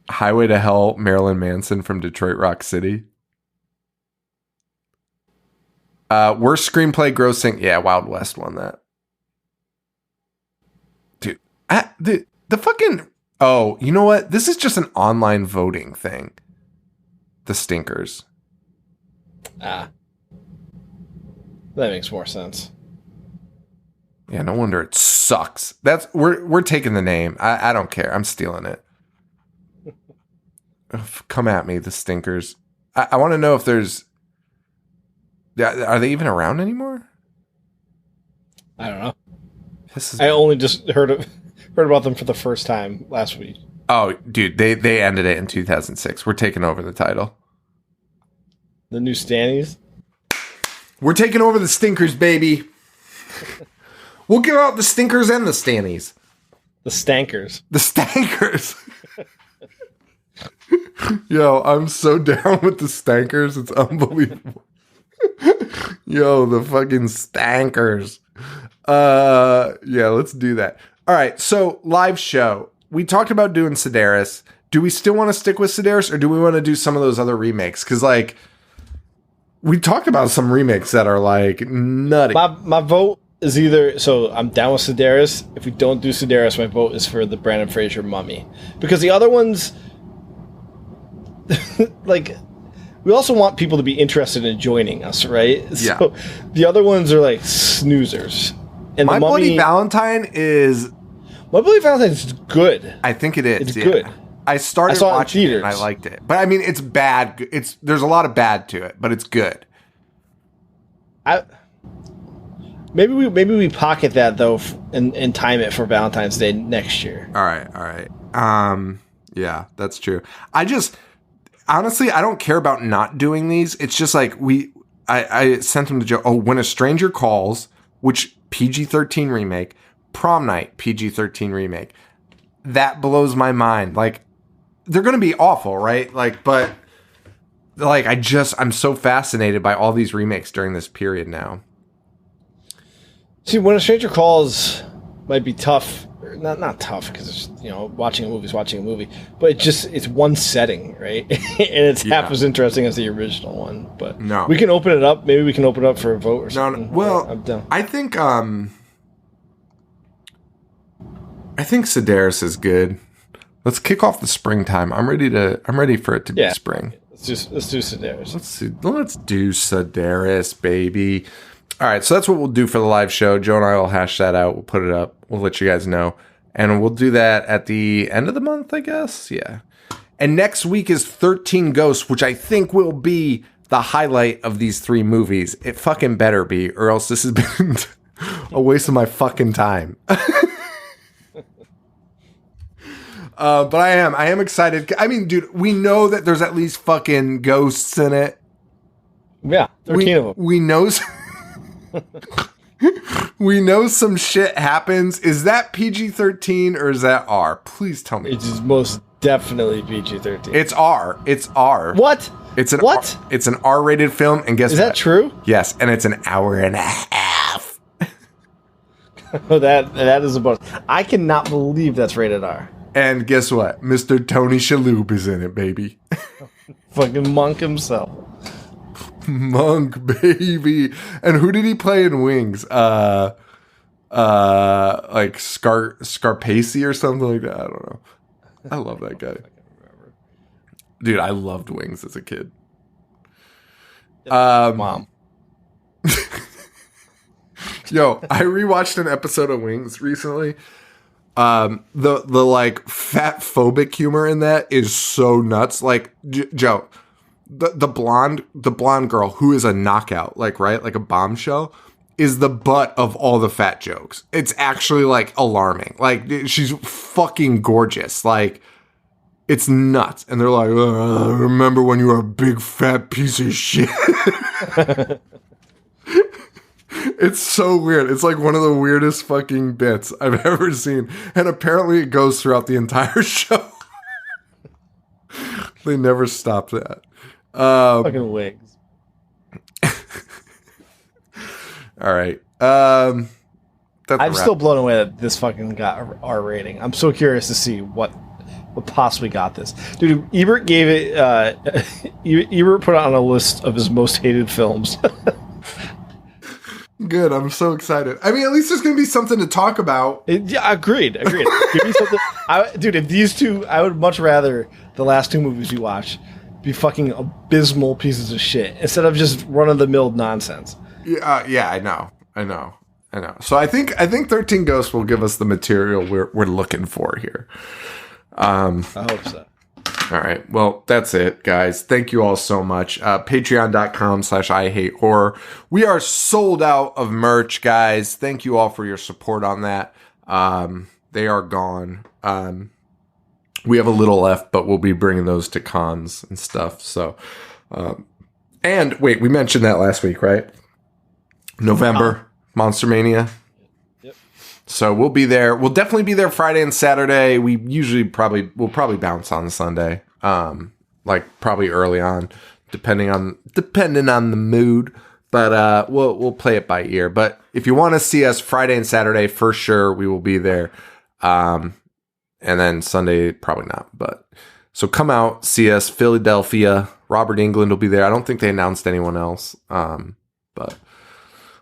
Highway to Hell, Marilyn Manson from Detroit Rock City. Worst screenplay grossing. Yeah, Wild West won that. Dude, the fucking... Oh, you know what? This is just an online voting thing. The Stinkers. Ah. That makes more sense. Yeah, no wonder it sucks. We're taking the name. I don't care. I'm stealing it. Come at me, the Stinkers. I want to know if there's... Are they even around anymore? I don't know. I only just heard about them for the first time last week. Oh, dude, they ended it in 2006. We're taking over the title. The new Stannies? We're taking over the Stinkers, baby. We'll give out the Stinkers and the Stannies. The Stankers. The Stankers. Yo, I'm so down with the Stankers. It's unbelievable. Yo, the fucking Stankers. Yeah, let's do that. All right, so live show. We talked about doing Sedaris. Do we still want to stick with Sedaris, or do we want to do some of those other remakes? Because, like, we talked about some remakes that are, like, nutty. My vote is either... So, I'm down with Sedaris. If we don't do Sedaris, my vote is for the Brandon Fraser Mummy. Because the other ones... like... We also want people to be interested in joining us, right? Yeah. So, the other ones are, like, snoozers. And My the Mummy... Bloody Valentine is... My Bloody Valentine is good. I think it is. It's good. I started saw it in watching it theaters. and I liked it. But I mean, it's bad. There's a lot of bad to it, but it's good. Maybe we pocket that though and time it for Valentine's Day next year. All right. Yeah, that's true. Honestly, I don't care about not doing these. It's just like I sent him to Joe. Oh, When a Stranger Calls, which PG-13 remake, Prom Night PG-13 remake. That blows my mind. Like, they're going to be awful, right? Like, but like I'm so fascinated by all these remakes during this period now. See, When a Stranger Calls might be tough. Not tough because it's, watching a movie is watching a movie, but it's one setting, right? And it's half as interesting as the original one. But no, we can open it up. Maybe we can open it up for a vote or something. No. Well, I'm done. I think Sedaris is good. Let's kick off the springtime. I'm ready for it to be spring. Let's do Sedaris. Let's do Sedaris, baby. All right, so that's what we'll do for the live show. Joe and I will hash that out. We'll put it up. We'll let you guys know. And we'll do that at the end of the month, I guess. Yeah. And next week is 13 Ghosts, which I think will be the highlight of these three movies. It fucking better be, or else this has been a waste of my fucking time. But I am excited. I mean, dude, we know that there's at least fucking ghosts in it. Yeah, 13 of them. We know... We know some shit happens. Is that PG-13 or is that R? Please tell me. It is most definitely PG-13. It's R. It's R. What? It's an what? It's an R-rated film, and guess what? Is that true? Yes, and it's an hour and a half. Oh, that is a bonus. I cannot believe that's rated R. And guess what? Mr. Tony Shalhoub is in it, baby. Fucking Monk himself. Monk, baby. And who did he play in Wings? Like Scarpacey or something like that. I don't know. I love that guy. Dude, I loved Wings as a kid. Mom. Yo, I rewatched an episode of Wings recently. The like fat phobic humor in that is so nuts. Like Joe, the blonde girl who is a knockout, like, right, like a bombshell, is the butt of all the fat jokes. It's actually like alarming. Like, she's fucking gorgeous. Like, it's nuts. And they're like, remember when you were a big fat piece of shit? It's so weird. It's like one of the weirdest fucking bits I've ever seen. And apparently it goes throughout the entire show. They never stop that. Fucking Wigs. All right. That's I'm still blown away that this fucking got a R rating. I'm so curious to see what possibly got this. Dude, Ebert gave it... Ebert put it on a list of his most hated films. Good. I'm so excited. I mean, at least there's going to be something to talk about. Yeah, agreed. Give me something... dude, if these two... I would much rather the last two movies we watch be fucking abysmal pieces of shit instead of just run-of-the-mill nonsense. Yeah, I know. So I think 13 Ghosts will give us the material we're looking for here. I hope so. All right. Well, that's it, guys. Thank you all so much. Patreon.com/IHateHorror. We are sold out of merch, guys. Thank you all for your support on that. They are gone. We have a little left, but we'll be bringing those to cons and stuff. So, and wait, we mentioned that last week, right? November, Monster Mania. Yep. So we'll be there. We'll definitely be there Friday and Saturday. We usually we'll probably bounce on Sunday. Like probably early on, depending on the mood. But we'll play it by ear. But if you want to see us Friday and Saturday, for sure we will be there. And then Sunday, probably not. But so come out, see us. Philadelphia, Robert England will be there. I don't think they announced anyone else. But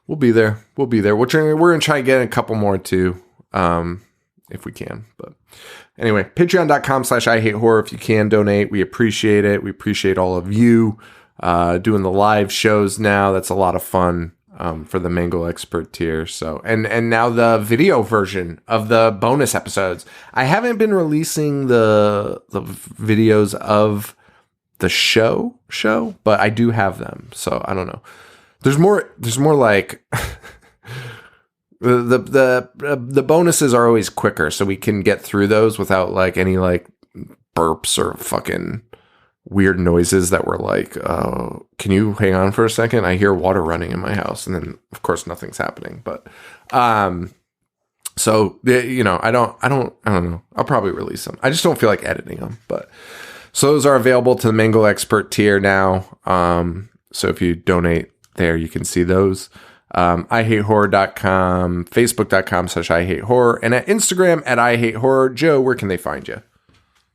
we'll be there. We're gonna try and get a couple more too, if we can. But anyway, patreon.com/IHateHorror. If you can donate, we appreciate it. We appreciate all of you doing the live shows now. That's a lot of fun for the Mango Expert tier. So and now the video version of the bonus episodes. I haven't been releasing the videos of the show, but I do have them. So I don't know. There's more like the bonuses are always quicker, so we can get through those without like any like burps or fucking weird noises that were like, oh, can you hang on for a second? I hear water running in my house, and then of course nothing's happening. But so you know, I don't know. I'll probably release them. I just don't feel like editing them. But so those are available to the Mango Expert tier now. So if you donate there, you can see those. IHateHorror.com, Facebook.com/IHateHorror, and at Instagram at IHateHorror. Joe, where can they find you?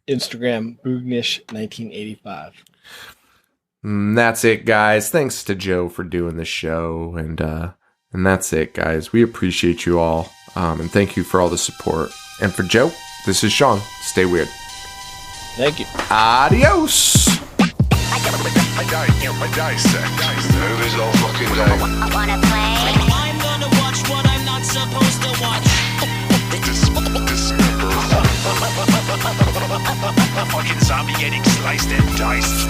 Instagram, Boognish1985. That's it, guys. Thanks to Joe for doing the show, and that's it, guys. We appreciate you all, and thank you for all the support. And for Joe, this is Sean. Stay weird. Thank you. Adios. I dissect movies all fucking day. I wanna play. I'm gonna watch what I'm not supposed to watch. Dismember. A fucking zombie getting sliced and diced.